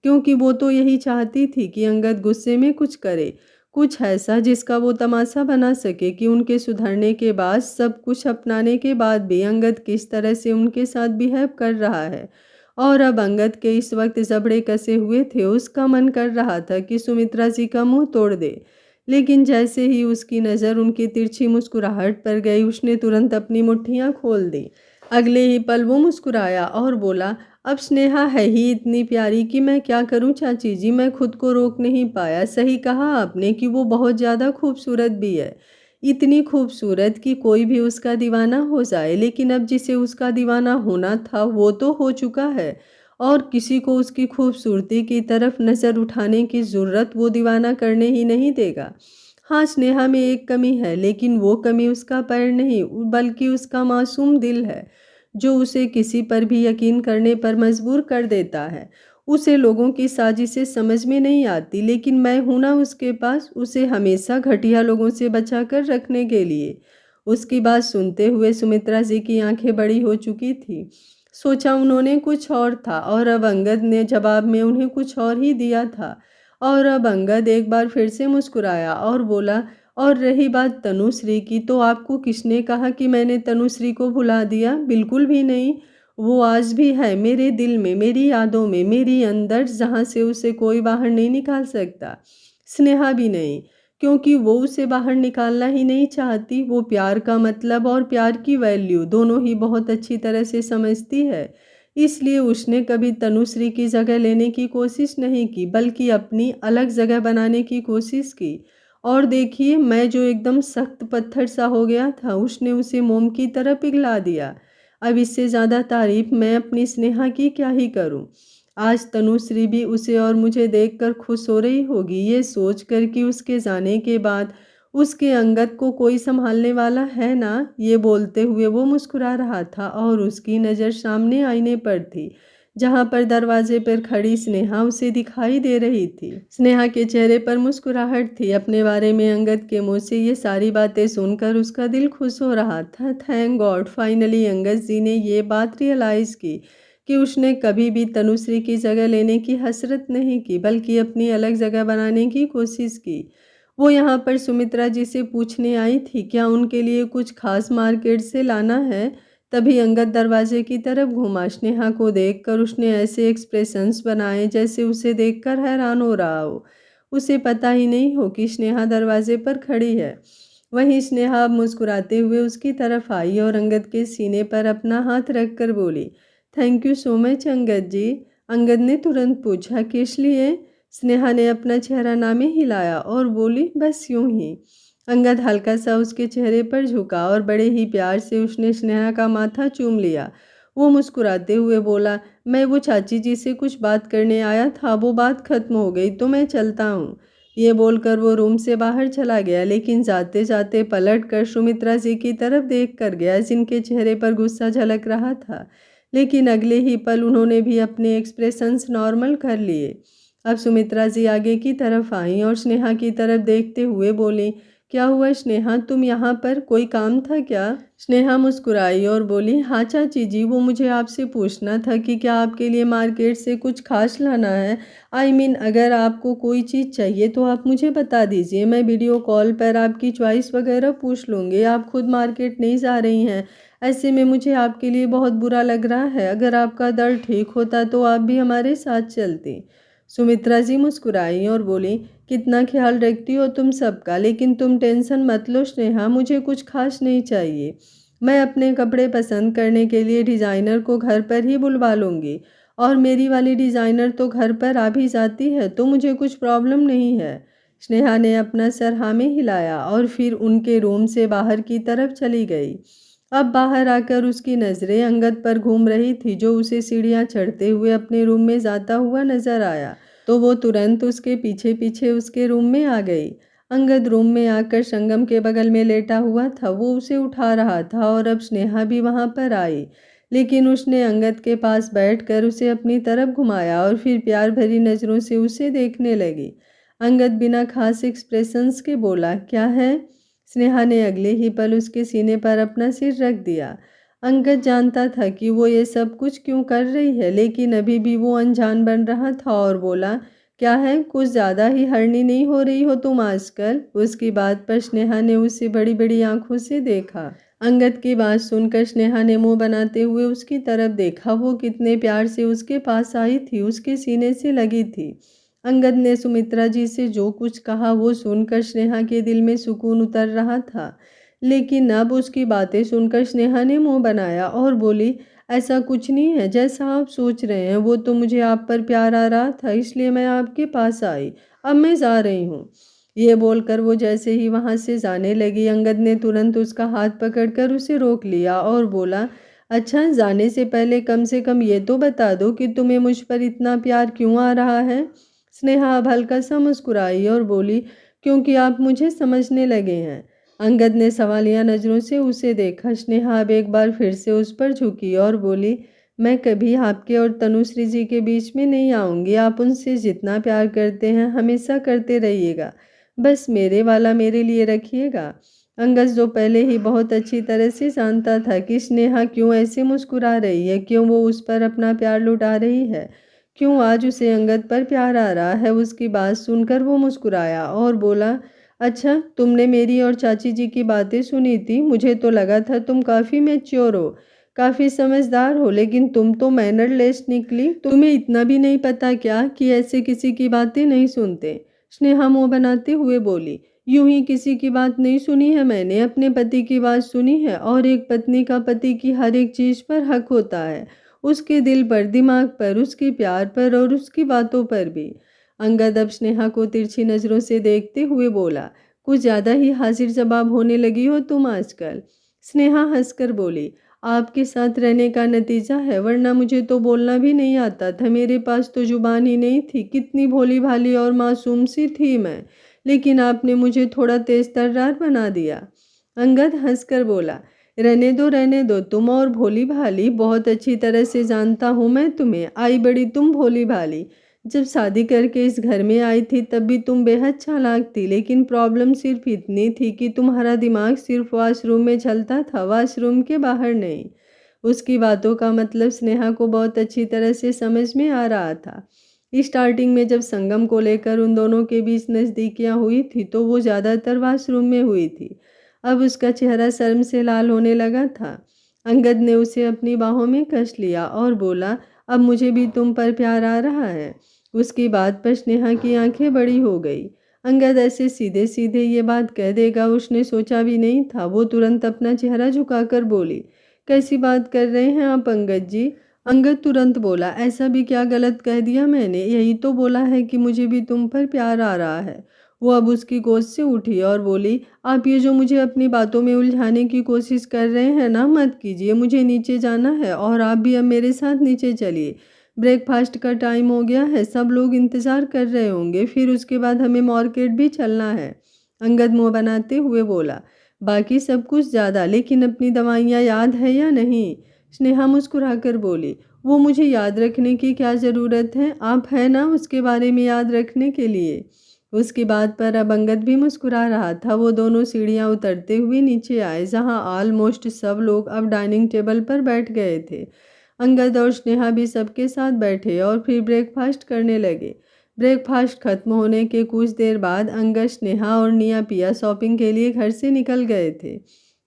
क्योंकि वो तो यही चाहती थी कि अंगद गुस्से में कुछ करे, कुछ ऐसा जिसका वो तमाशा बना सके कि उनके सुधरने के बाद, सब कुछ अपनाने के बाद भी अंगद किस तरह से उनके साथ बिहेव कर रहा है। और अब अंगद के इस वक्त जबड़े कसे हुए थे। उसका मन कर रहा था कि सुमित्रा जी का मुंह तोड़ दे, लेकिन जैसे ही उसकी नज़र उनकी तिरछी मुस्कुराहट पर गई, उसने तुरंत अपनी मुट्ठियां खोल दी। अगले ही पल वो मुस्कुराया और बोला, अब स्नेहा है ही इतनी प्यारी कि मैं क्या करूं चाची जी, मैं खुद को रोक नहीं पाया। सही कहा आपने कि वो बहुत ज़्यादा खूबसूरत भी है, इतनी खूबसूरत कि कोई भी उसका दीवाना हो जाए। लेकिन अब जिसे उसका दीवाना होना था वो तो हो चुका है, और किसी को उसकी खूबसूरती की तरफ नज़र उठाने की ज़रूरत वो दीवाना करने ही नहीं देगा। हाँ, स्नेहा में एक कमी है, लेकिन वो कमी उसका पैर नहीं बल्कि उसका मासूम दिल है, जो उसे किसी पर भी यकीन करने पर मजबूर कर देता है। उसे लोगों की साजिशें समझ में नहीं आती, लेकिन मैं हूं ना उसके पास, उसे हमेशा घटिया लोगों से बचा कर रखने के लिए। उसकी बात सुनते हुए सुमित्रा जी की आंखें बड़ी हो चुकी थी। सोचा उन्होंने कुछ और था, और अब अंगद ने जवाब में उन्हें कुछ और ही दिया था। और अब अंगद एक बार फिर से मुस्कुराया और बोला, और रही बात तनुश्री की, तो आपको किसने कहा कि मैंने तनुश्री को भुला दिया? बिल्कुल भी नहीं। वो आज भी है मेरे दिल में, मेरी यादों में, मेरी अंदर, जहाँ से उसे कोई बाहर नहीं निकाल सकता। स्नेहा भी नहीं, क्योंकि वो उसे बाहर निकालना ही नहीं चाहती। वो प्यार का मतलब और प्यार की वैल्यू दोनों ही बहुत अच्छी तरह से समझती है। इसलिए उसने कभी तनुश्री की जगह लेने की कोशिश नहीं की, बल्कि अपनी अलग जगह बनाने की कोशिश की। और देखिए, मैं जो एकदम सख्त पत्थर सा हो गया था, उसने उसे मोम की तरह पिघला दिया। अब इससे ज़्यादा तारीफ मैं अपनी स्नेहा की क्या ही करूं। आज तनुश्री भी उसे और मुझे देखकर खुश हो रही होगी, ये सोचकर कि उसके जाने के बाद उसके अंगद को कोई संभालने वाला है ना। ये बोलते हुए वो मुस्कुरा रहा था, और उसकी नज़र सामने आईने पर थी, जहां पर दरवाजे पर खड़ी स्नेहा उसे दिखाई दे रही थी। स्नेहा के चेहरे पर मुस्कुराहट थी। अपने बारे में अंगद के मुंह से ये सारी बातें सुनकर उसका दिल खुश हो रहा था। थैंक गॉड, फाइनली अंगद जी ने ये बात रियलाइज़ की कि उसने कभी भी तनुश्री की जगह लेने की हसरत नहीं की, बल्कि अपनी अलग जगह बनाने की कोशिश की। वो यहाँ पर सुमित्रा जी से पूछने आई थी क्या उनके लिए कुछ खास मार्केट से लाना है। तभी अंगद दरवाजे की तरफ घूमा। स्नेहा को देखकर उसने ऐसे एक्सप्रेशंस बनाए जैसे उसे देखकर हैरान हो रहा हो। उसे पता ही नहीं हो कि स्नेहा दरवाजे पर खड़ी है। वहीं स्नेहा अब मुस्कुराते हुए उसकी तरफ आई और अंगद के सीने पर अपना हाथ रखकर बोली, thank you so much Angad ji. Angad ने तुरंत पूछा, किस लिए? स्नेहा ने अपना चेहरा ना में हिलाया और बोली, बस यूं ही। अंगद हल्का सा उसके चेहरे पर झुका और बड़े ही प्यार से उसने स्नेहा का माथा चूम लिया। वो मुस्कुराते हुए बोला, मैं वो चाची जी से कुछ बात करने आया था, वो बात खत्म हो गई, तो मैं चलता हूँ। ये बोलकर वो रूम से बाहर चला गया, लेकिन जाते जाते पलट कर सुमित्रा जी की तरफ देख कर गया, जिनके चेहरे पर गुस्सा झलक रहा था। लेकिन अगले ही पल उन्होंने भी अपने एक्सप्रेशंस नॉर्मल कर लिए। अब सुमित्रा जी आगे की तरफ आईं और स्नेहा की तरफ देखते हुए बोली, क्या हुआ स्नेहा, तुम यहाँ पर, कोई काम था क्या? स्नेहा मुस्कुराई और बोली, हाँ चाची जी, वो मुझे आपसे पूछना था कि क्या आपके लिए मार्केट से कुछ खास लाना है। अगर आपको कोई चीज़ चाहिए तो आप मुझे बता दीजिए, मैं वीडियो कॉल पर आपकी चॉइस वगैरह पूछ लूँगी। आप खुद मार्केट नहीं जा रही हैं, ऐसे में मुझे आपके लिए बहुत बुरा लग रहा है। अगर आपका दर्द ठीक होता तो आप भी हमारे साथ चलती। सुमित्रा जी मुस्कुराई और बोली, कितना ख्याल रखती हो तुम सबका, लेकिन तुम टेंशन मत लो स्नेहा, मुझे कुछ खास नहीं चाहिए। मैं अपने कपड़े पसंद करने के लिए डिज़ाइनर को घर पर ही बुलवा लूँगी, और मेरी वाली डिज़ाइनर तो घर पर आ भी जाती है, तो मुझे कुछ प्रॉब्लम नहीं है। स्नेहा ने अपना सर हाँ में हिलाया और फिर उनके रूम से बाहर की तरफ चली गई। अब बाहर आकर उसकी नज़रें अंगद पर घूम रही थी, जो उसे सीढ़ियाँ चढ़ते हुए अपने रूम में जाता हुआ नजर आया, तो वो तुरंत उसके पीछे पीछे उसके रूम में आ गई। अंगद रूम में आकर संगम के बगल में लेटा हुआ था, वो उसे उठा रहा था, और अब स्नेहा भी वहाँ पर आई। लेकिन उसने अंगद के पास बैठकर उसे अपनी तरफ घुमाया और फिर प्यार भरी नज़रों से उसे देखने लगी। अंगद बिना खास एक्सप्रेशंस के बोला, क्या है? स्नेहा ने अगले ही पल उसके सीने पर अपना सिर रख दिया। अंगद जानता था कि वो ये सब कुछ क्यों कर रही है, लेकिन अभी भी वो अनजान बन रहा था और बोला, क्या है, कुछ ज़्यादा ही हरनी नहीं हो रही हो तुम आजकल? उसकी बात पर स्नेहा ने उसे बड़ी बड़ी आंखों से देखा। अंगद की बात सुनकर स्नेहा ने मुंह बनाते हुए उसकी तरफ देखा। वो कितने प्यार से उसके पास आई थी, उसके सीने से लगी थी। अंगद ने सुमित्रा जी से जो कुछ कहा वो सुनकर स्नेहा के दिल में सुकून उतर रहा था, लेकिन अब उसकी बातें सुनकर स्नेहा ने मुंह बनाया और बोली, ऐसा कुछ नहीं है जैसा आप सोच रहे हैं। वो तो मुझे आप पर प्यार आ रहा था, इसलिए मैं आपके पास आई। अब मैं जा रही हूँ। ये बोलकर वो जैसे ही वहां से जाने लगी, अंगद ने तुरंत उसका हाथ पकड़कर उसे रोक लिया और बोला, अच्छा, जाने से पहले कम से कम ये तो बता दो कि तुम्हें मुझ पर इतना प्यार क्यों आ रहा है। स्नेहा अब हल्का सा मुस्कुराई और बोली, क्योंकि आप मुझे समझने लगे हैं। अंगद ने सवालिया नज़रों से उसे देखा। स्नेहा अब एक बार फिर से उस पर झुकी और बोली, मैं कभी आपके और तनुश्री जी के बीच में नहीं आऊँगी। आप उनसे जितना प्यार करते हैं हमेशा करते रहिएगा, बस मेरे वाला मेरे लिए रखिएगा। अंगद जो पहले ही बहुत अच्छी तरह से जानता था कि स्नेहा क्यों ऐसे मुस्कुरा रही है, क्यों वो उस पर अपना प्यार लुटा रही है, क्यों आज उसे अंगद पर प्यार आ रहा है, उसकी बात सुनकर वो मुस्कुराया और बोला, अच्छा, तुमने मेरी और चाची जी की बातें सुनी थी। मुझे तो लगा था तुम काफ़ी मैच्योर हो, काफ़ी समझदार हो, लेकिन तुम तो मैनरलेस निकली। तुम्हें इतना भी नहीं पता क्या कि ऐसे किसी की बातें नहीं सुनते। स्नेहा मुँह बनाते हुए बोली, यूं ही किसी की बात नहीं सुनी है मैंने, अपने पति की बात सुनी है। और एक पत्नी का पति की हर एक चीज़ पर हक होता है, उसके दिल पर, दिमाग पर, उसके प्यार पर और उसकी बातों पर भी। अंगद अब स्नेहा को तिरछी नज़रों से देखते हुए बोला, कुछ ज़्यादा ही हाजिर जवाब होने लगी हो तुम आजकल। स्नेहा हंसकर बोली, आपके साथ रहने का नतीजा है, वरना मुझे तो बोलना भी नहीं आता था। मेरे पास तो जुबान ही नहीं थी। कितनी भोली भाली और मासूम सी थी मैं, लेकिन आपने मुझे थोड़ा तेज तर्रार बना दिया। अंगद हंसकर बोला, रहने दो, तुम और भोली भाली, बहुत अच्छी तरह से जानता हूँ मैं तुम्हें। आई बड़ी तुम भोली भाली। जब शादी करके इस घर में आई थी तब भी तुम बेहद चालाक थी, लेकिन प्रॉब्लम सिर्फ इतनी थी कि तुम्हारा दिमाग सिर्फ वॉशरूम में चलता था, वॉशरूम के बाहर नहीं। उसकी बातों का मतलब स्नेहा को बहुत अच्छी तरह से समझ में आ रहा था। स्टार्टिंग में जब संगम को लेकर उन दोनों के बीच नज़दीकियाँ हुई थी तो वो ज़्यादातर वॉशरूम में हुई थी। अब उसका चेहरा शर्म से लाल होने लगा था। अंगद ने उसे अपनी बाहों में कस लिया और बोला, अब मुझे भी तुम पर प्यार आ रहा है। उसकी बात पर स्नेहा की आंखें बड़ी हो गई। अंगद ऐसे सीधे सीधे ये बात कह देगा उसने सोचा भी नहीं था। वो तुरंत अपना चेहरा झुकाकर बोली, कैसी बात कर रहे हैं आप अंगद जी। अंगद तुरंत बोला, ऐसा भी क्या गलत कह दिया मैंने, यही तो बोला है कि मुझे भी तुम पर प्यार आ रहा है। वो अब उसकी गोद से उठी और बोली, आप ये जो मुझे अपनी बातों में उलझाने की कोशिश कर रहे हैं ना, मत कीजिए। मुझे नीचे जाना है और आप भी अब मेरे साथ नीचे चलिए। ब्रेकफास्ट का टाइम हो गया है, सब लोग इंतज़ार कर रहे होंगे, फिर उसके बाद हमें मार्केट भी चलना है। अंगद मुँह बनाते हुए बोला, बाकी सब कुछ ज़्यादा, लेकिन अपनी दवाइयाँ याद है या नहीं। स्नेहा मुस्कुराकर बोली, वो मुझे याद रखने की क्या ज़रूरत है, आप हैं ना उसके बारे में याद रखने के लिए। उसकी बात पर अब अंगद भी मुस्कुरा रहा था। वो दोनों सीढ़ियाँ उतरते हुए नीचे आए, जहाँ ऑलमोस्ट सब लोग अब डाइनिंग टेबल पर बैठ गए थे। अंगद और स्नेहा भी सबके साथ बैठे और फिर ब्रेकफास्ट करने लगे। ब्रेकफास्ट खत्म होने के कुछ देर बाद अंगद, स्नेहा और निया पिया शॉपिंग के लिए घर से निकल गए थे।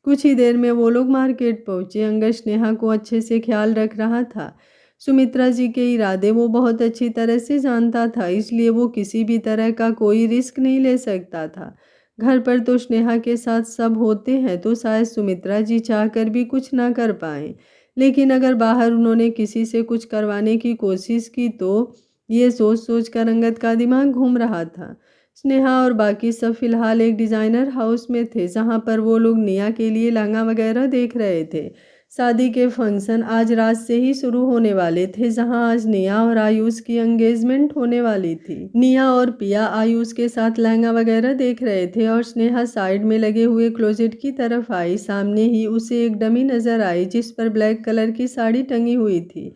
कुछ ही देर में वो लोग मार्केट पहुंचे। अंगद स्नेहा को अच्छे से ख्याल रख रहा था। सुमित्रा जी के इरादे वो बहुत अच्छी तरह से जानता था, इसलिए वो किसी भी तरह का कोई रिस्क नहीं ले सकता था। घर पर तो स्नेहा के साथ सब होते हैं, तो शायद सुमित्रा जी चाहकर भी कुछ ना कर पाए, लेकिन अगर बाहर उन्होंने किसी से कुछ करवाने की कोशिश की तो ये सोच सोच कर अंगद का दिमाग घूम रहा था। स्नेहा और बाकी सब फिलहाल एक डिज़ाइनर हाउस में थे, जहाँ पर वो लोग निया के लिए लहंगा वगैरह देख रहे थे। शादी के फंक्शन आज रात से ही शुरू होने वाले थे, जहां आज निया और आयुष की एंगेजमेंट होने वाली थी। निया और पिया आयुष के साथ लहंगा वगैरह देख रहे थे और स्नेहा साइड में लगे हुए क्लोजेट की तरफ आई। सामने ही उसे एक डमी नजर आई जिस पर ब्लैक कलर की साड़ी टंगी हुई थी।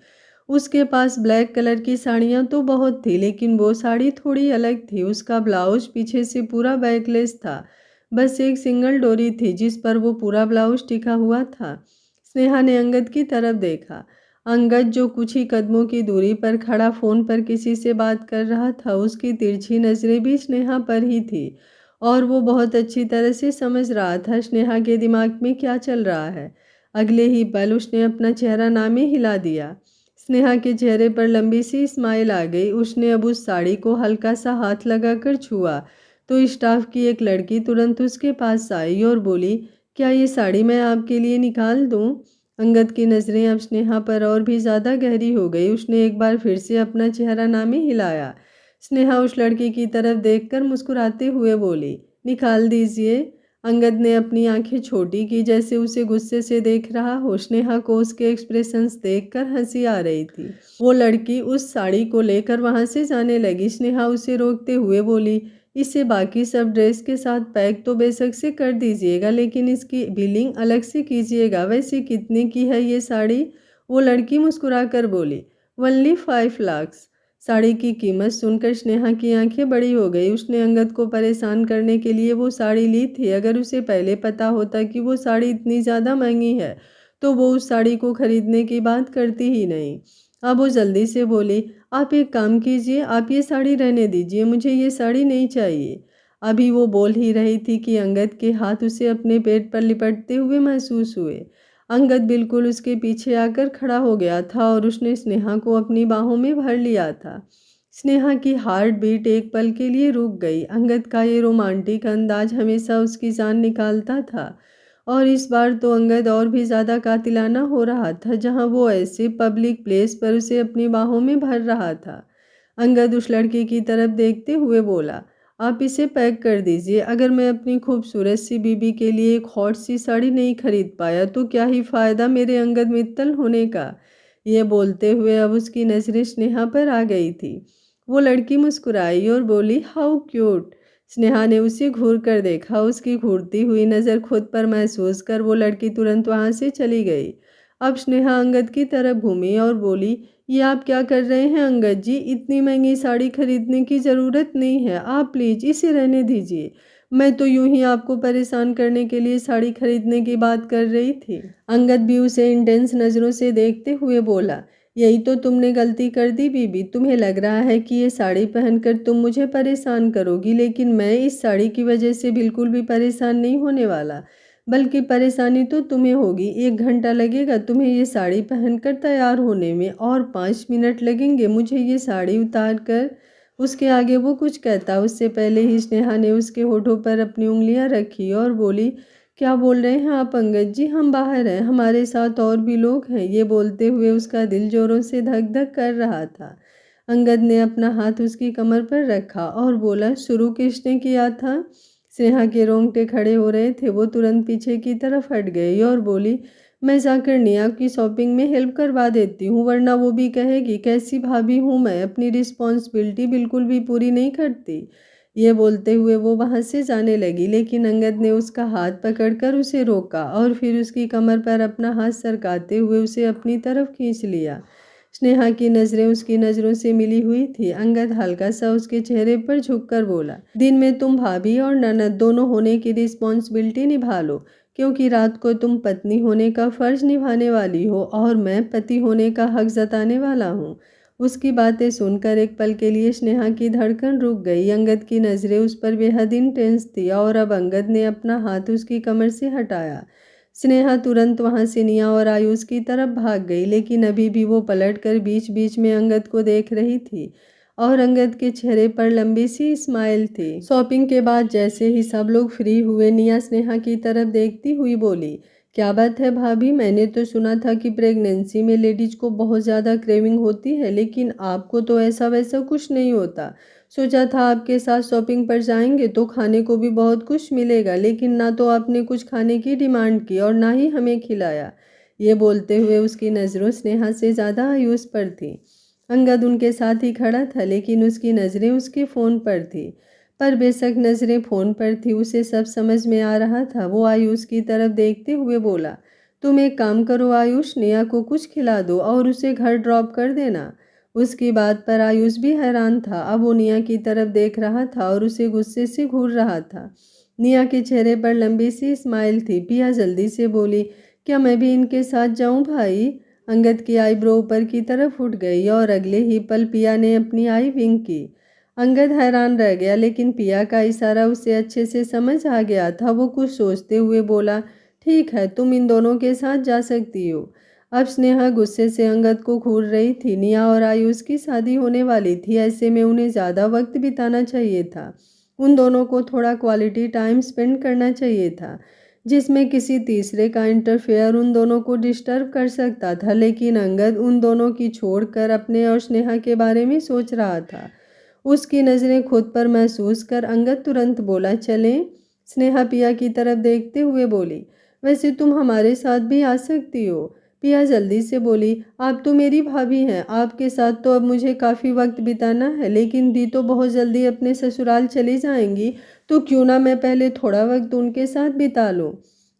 उसके पास ब्लैक कलर की साड़ियाँ तो बहुत थी, लेकिन वो साड़ी थोड़ी अलग थी। उसका ब्लाउज पीछे से पूरा बैकलेस था, बस एक सिंगल डोरी थी जिस पर वो पूरा ब्लाउज टिका हुआ था। स्नेहा ने अंगद की तरफ देखा। अंगद जो कुछ ही कदमों की दूरी पर खड़ा फोन पर किसी से बात कर रहा था, उसकी तिरछी नजरें भी स्नेहा पर ही थी और वो बहुत अच्छी तरह से समझ रहा था स्नेहा के दिमाग में क्या चल रहा है। अगले ही पल उसने अपना चेहरा ना में हिला दिया। स्नेहा के चेहरे पर लंबी सी स्माइल आ गई। उसने अब उस साड़ी को हल्का सा हाथ लगाकर छुआ तो स्टाफ की एक लड़की तुरंत उसके पास आई और बोली, क्या ये साड़ी मैं आपके लिए निकाल दूं? अंगद की नज़रें अब स्नेहा पर और भी ज़्यादा गहरी हो गई। उसने एक बार फिर से अपना चेहरा नामी हिलाया। स्नेहा उस लड़की की तरफ देखकर मुस्कुराते हुए बोली, निकाल दीजिए। अंगद ने अपनी आंखें छोटी की, जैसे उसे गुस्से से देख रहा हो। स्नेहा को उसके एक्सप्रेशंस देखकर हंसी आ रही थी। वो लड़की उस साड़ी को लेकर वहां से जाने लगी। स्नेहा उसे रोकते हुए बोली, इसे बाकी सब ड्रेस के साथ पैक तो बेशक से कर दीजिएगा, लेकिन इसकी बिलिंग अलग से कीजिएगा। वैसे कितने की है ये साड़ी? वो लड़की मुस्कुराकर बोली, ओनली 5 लाख। साड़ी की कीमत सुनकर स्नेहा की आंखें बड़ी हो गई। उसने अंगद को परेशान करने के लिए वो साड़ी ली थी। अगर उसे पहले पता होता कि वो साड़ी इतनी ज़्यादा महंगी है तो वो उस साड़ी को खरीदने की बात करती ही नहीं। अब वो जल्दी से बोली, आप एक काम कीजिए, आप ये साड़ी रहने दीजिए, मुझे ये साड़ी नहीं चाहिए। अभी वो बोल ही रही थी कि अंगद के हाथ उसे अपने पेट पर लिपटते हुए महसूस हुए। अंगद बिल्कुल उसके पीछे आकर खड़ा हो गया था और उसने स्नेहा को अपनी बाहों में भर लिया था। स्नेहा की हार्ट बीट एक पल के लिए रुक गई। अंगद का ये रोमांटिक अंदाज हमेशा उसकी जान निकालता था और इस बार तो अंगद और भी ज़्यादा कातिलाना हो रहा था, जहां वो ऐसे पब्लिक प्लेस पर उसे अपनी बाहों में भर रहा था। अंगद उस लड़की की तरफ देखते हुए बोला, आप इसे पैक कर दीजिए। अगर मैं अपनी खूबसूरत सी बीबी के लिए एक हॉट सी साड़ी नहीं खरीद पाया तो क्या ही फ़ायदा मेरे अंगद मित्तल होने का। ये बोलते हुए अब उसकी नज़रें स्नेहा पर आ गई थी। वो लड़की मुस्कुराई और बोली, हाउ क्यूट। स्नेहा ने उसे घूर कर देखा। उसकी घूरती हुई नज़र खुद पर महसूस कर वो लड़की तुरंत वहाँ से चली गई। अब स्नेहा अंगद की तरफ घूमी और बोली, ये आप क्या कर रहे हैं अंगद जी? इतनी महंगी साड़ी खरीदने की ज़रूरत नहीं है, आप प्लीज़ इसे रहने दीजिए। मैं तो यूं ही आपको परेशान करने के लिए साड़ी खरीदने की बात कर रही थी। अंगद भी उसे इंटेंस नज़रों से देखते हुए बोला, यही तो तुमने गलती कर दी बीबी। तुम्हें लग रहा है कि ये साड़ी पहनकर तुम मुझे परेशान करोगी, लेकिन मैं इस साड़ी की वजह से बिल्कुल भी परेशान नहीं होने वाला, बल्कि परेशानी तो तुम्हें होगी। 1 घंटा लगेगा तुम्हें ये साड़ी पहनकर तैयार होने में और 5 मिनट लगेंगे मुझे ये साड़ी उतार कर। उसके आगे वो कुछ कहता उससे पहले ही स्नेहा ने उसके होठों पर अपनी उंगलियां रखी और बोली, क्या बोल रहे हैं आप अंगद जी? हम बाहर हैं, हमारे साथ और भी लोग हैं। ये बोलते हुए उसका दिल जोरों से धक धक कर रहा था। अंगद ने अपना हाथ उसकी कमर पर रखा और बोला, शुरू किसने किया था? स्नेहा के रोंगटे खड़े हो रहे थे। वो तुरंत पीछे की तरफ हट गई और बोली, मैं जाकर निया की शॉपिंग में हेल्प करवा देती हूँ, वरना वो भी कहेगी कैसी भाभी हूँ मैं, अपनी रिस्पॉन्सिबिलिटी बिल्कुल भी पूरी नहीं करती। ये बोलते हुए वो वहाँ से जाने लगी, लेकिन अंगद ने उसका हाथ पकड़कर उसे रोका और फिर उसकी कमर पर अपना हाथ सरकाते हुए उसे अपनी तरफ खींच लिया। स्नेहा की नज़रें उसकी नज़रों से मिली हुई थी। अंगद हल्का सा उसके चेहरे पर झुककर बोला, दिन में तुम भाभी और ननद दोनों होने की रिस्पॉन्सिबिलिटी निभा लो, क्योंकि रात को तुम पत्नी होने का फ़र्ज निभाने वाली हो और मैं पति होने का हक जताने वाला हूँ। उसकी बातें सुनकर एक पल के लिए स्नेहा की धड़कन रुक गई। अंगद की नज़रें उस पर बेहद इंटेंस थी और अब अंगद ने अपना हाथ उसकी कमर से हटाया। स्नेहा तुरंत वहां से निया और आयुष की तरफ भाग गई, लेकिन अभी भी वो पलटकर बीच बीच में अंगद को देख रही थी और अंगद के चेहरे पर लंबी सी स्माइल थी। शॉपिंग के बाद जैसे ही सब लोग फ्री हुए, निया स्नेहा की तरफ देखती हुई बोली, क्या बात है भाभी? मैंने तो सुना था कि प्रेगनेंसी में लेडीज को बहुत ज़्यादा क्रेविंग होती है, लेकिन आपको तो ऐसा वैसा कुछ नहीं होता। सोचा था आपके साथ शॉपिंग पर जाएंगे तो खाने को भी बहुत कुछ मिलेगा, लेकिन ना तो आपने कुछ खाने की डिमांड की और ना ही हमें खिलाया। ये बोलते हुए उसकी नज़रों स्नेहा से ज़्यादा आयुष पर थी। अंगद उनके साथ ही खड़ा था, लेकिन उसकी नज़रें उसके फ़ोन पर थी। पर बेशक नज़रें फ़ोन पर थी, उसे सब समझ में आ रहा था। वो आयुष की तरफ देखते हुए बोला, तुम एक काम करो आयुष, नेहा को कुछ खिला दो और उसे घर ड्रॉप कर देना। उसकी बात पर आयुष भी हैरान था। अब वो निया की तरफ देख रहा था और उसे गुस्से से घूर रहा था। निया के चेहरे पर लंबी सी स्माइल थी। पिया जल्दी से बोली, क्या मैं भी इनके साथ जाऊं भाई? अंगद की आईब्रो ऊपर की तरफ उठ गई और अगले ही पल पिया ने अपनी आई विंक की। अंगद हैरान रह गया, लेकिन पिया का इशारा उसे अच्छे से समझ आ गया था। वो कुछ सोचते हुए बोला, ठीक है, तुम इन दोनों के साथ जा सकती हो। अब स्नेहा गुस्से से अंगद को घूर रही थी। निया और आयुष की शादी होने वाली थी, ऐसे में उन्हें ज़्यादा वक्त बिताना चाहिए था। उन दोनों को थोड़ा क्वालिटी टाइम स्पेंड करना चाहिए था, जिसमें किसी तीसरे का इंटरफेयर उन दोनों को डिस्टर्ब कर सकता था। लेकिन अंगद उन दोनों की छोड़कर अपने और स्नेहा के बारे में सोच रहा था। उसकी नज़रें खुद पर महसूस कर अंगद तुरंत बोला, चलें। स्नेहा पिया की तरफ देखते हुए बोली, वैसे तुम हमारे साथ भी आ सकती हो। पिया जल्दी से बोली, आप तो मेरी भाभी हैं, आपके साथ तो अब मुझे काफ़ी वक्त बिताना है, लेकिन दी तो बहुत जल्दी अपने ससुराल चली जाएंगी, तो क्यों ना मैं पहले थोड़ा वक्त उनके साथ बिता लूं।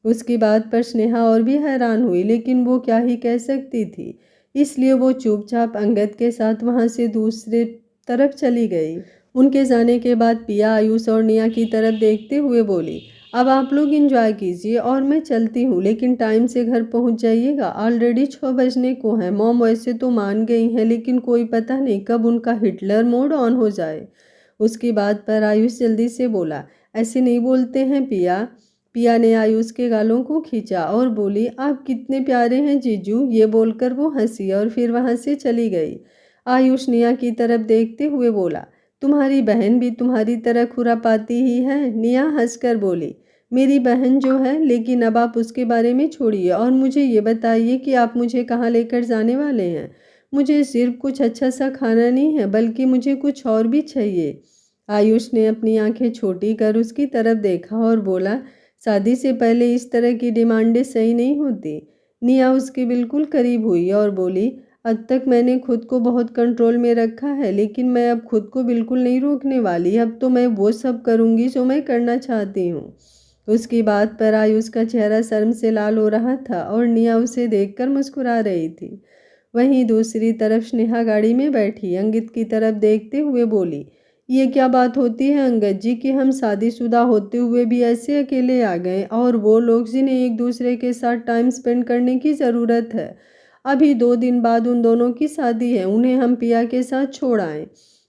उसकी बात पर स्नेहा और भी हैरान हुई, लेकिन वो क्या ही कह सकती थी, इसलिए वो चुपचाप अंगद के साथ वहाँ से दूसरे तरफ चली गई। उनके जाने के बाद पिया आयुष और निया की तरफ देखते हुए बोली, अब आप लोग एंजॉय कीजिए और मैं चलती हूँ, लेकिन टाइम से घर पहुँच जाइएगा। ऑलरेडी 6 बजने को हैं। मॉम वैसे तो मान गई हैं, लेकिन कोई पता नहीं कब उनका हिटलर मोड ऑन हो जाए। उसकी बात पर आयुष जल्दी से बोला, ऐसे नहीं बोलते हैं पिया। पिया ने आयुष के गालों को खींचा और बोली, आप कितने प्यारे हैं जीजू। ये बोलकर वो हंसी और फिर वहाँ से चली गई। आयुष निया की तरफ देखते हुए बोला, तुम्हारी बहन भी तुम्हारी तरह खुरापाती ही है। निया हंसकर बोली, मेरी बहन जो है, लेकिन अब आप उसके बारे में छोड़िए और मुझे ये बताइए कि आप मुझे कहाँ लेकर जाने वाले हैं। मुझे सिर्फ कुछ अच्छा सा खाना नहीं है, बल्कि मुझे कुछ और भी चाहिए। आयुष ने अपनी आंखें छोटी कर उसकी तरफ देखा और बोला, शादी से पहले इस तरह की डिमांडें सही नहीं होती। निया उसके बिल्कुल करीब हुई और बोली, अब तक मैंने खुद को बहुत कंट्रोल में रखा है, लेकिन मैं अब खुद को बिल्कुल नहीं रोकने वाली। अब तो मैं वो सब करूँगी जो मैं करना चाहती हूँ। उसकी बात पर आयुष का चेहरा शर्म से लाल हो रहा था और निया उसे देखकर मुस्कुरा रही थी। वहीं दूसरी तरफ स्नेहा गाड़ी में बैठी अंकित की तरफ देखते हुए बोली, ये क्या बात होती है अंगद जी कि हम शादीशुदा होते हुए भी ऐसे अकेले आ गए, और वो लोग जिन्हें एक दूसरे के साथ टाइम स्पेंड करने की ज़रूरत है। अभी 2 दिन बाद उन दोनों की शादी है, उन्हें हम पिया के साथ छोड़ आएं।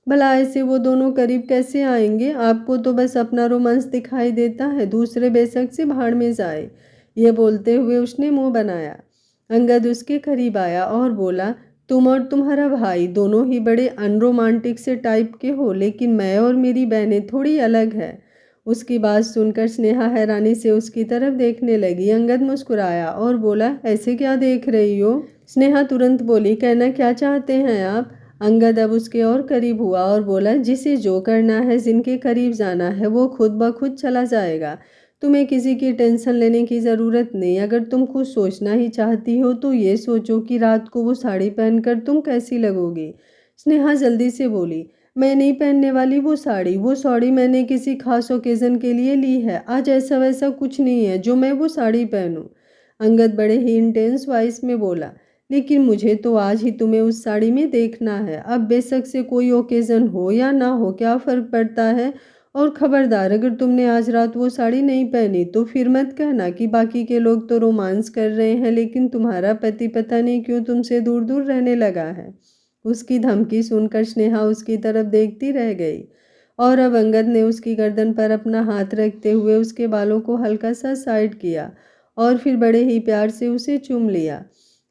भला ऐसे वो दोनों करीब कैसे आएंगे। आपको तो बस अपना रोमांस दिखाई देता है, दूसरे बेशक से भाड़ में जाए। ये बोलते हुए उसने मुंह बनाया। अंगद उसके करीब आया और बोला, तुम और तुम्हारा भाई दोनों ही बड़े अनरोमांटिक से टाइप के हो, लेकिन मैं और मेरी बहनें थोड़ी अलग है। उसकी बात सुनकर स्नेहा हैरानी से उसकी तरफ देखने लगी। अंगद मुस्कुराया और बोला, ऐसे क्या देख रही हो। स्नेहा तुरंत बोली, कहना क्या चाहते हैं आप। अंगद अब उसके और करीब हुआ और बोला, जिसे जो करना है, जिनके करीब जाना है, वो खुद ब खुद चला जाएगा। तुम्हें किसी की टेंशन लेने की ज़रूरत नहीं। अगर तुम कुछ सोचना ही चाहती हो तो ये सोचो कि रात को वो साड़ी पहनकर तुम कैसी लगोगी। स्नेहा जल्दी से बोली, मैं नहीं पहनने वाली वो साड़ी। वो साड़ी मैंने किसी खास ओकेज़न के लिए ली है। आज ऐसा वैसा कुछ नहीं है जो मैं वो साड़ी पहनूं। अंगद बड़े ही इंटेंस वॉइस में बोला, लेकिन मुझे तो आज ही तुम्हें उस साड़ी में देखना है। अब बेशक से कोई ओकेज़न हो या ना हो, क्या फ़र्क पड़ता है। और खबरदार, अगर तुमने आज रात वो साड़ी नहीं पहनी तो फिर मत कहना कि बाकी के लोग तो रोमांस कर रहे हैं, लेकिन तुम्हारा पति पता नहीं क्यों तुमसे दूर दूर रहने लगा है। उसकी धमकी सुनकर स्नेहा उसकी तरफ देखती रह गई और अब अंगद ने उसकी गर्दन पर अपना हाथ रखते हुए उसके बालों को हल्का सा साइड किया और फिर बड़े ही प्यार से उसे चूम लिया।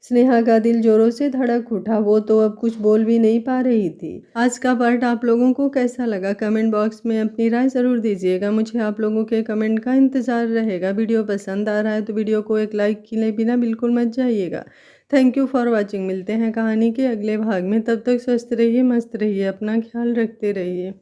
स्नेहा का दिल जोरों से धड़क उठा। वो तो अब कुछ बोल भी नहीं पा रही थी। आज का पार्ट आप लोगों को कैसा लगा, कमेंट बॉक्स में अपनी राय ज़रूर दीजिएगा। मुझे आप लोगों के कमेंट का इंतज़ार रहेगा। वीडियो पसंद आ रहा है तो वीडियो को एक लाइक किए बिना बिल्कुल मत जाइएगा। Thank you for watching. मिलते हैं कहानी के अगले भाग में। तब तक स्वस्थ रहिए, मस्त रहिए, अपना ख्याल रखते रहिए।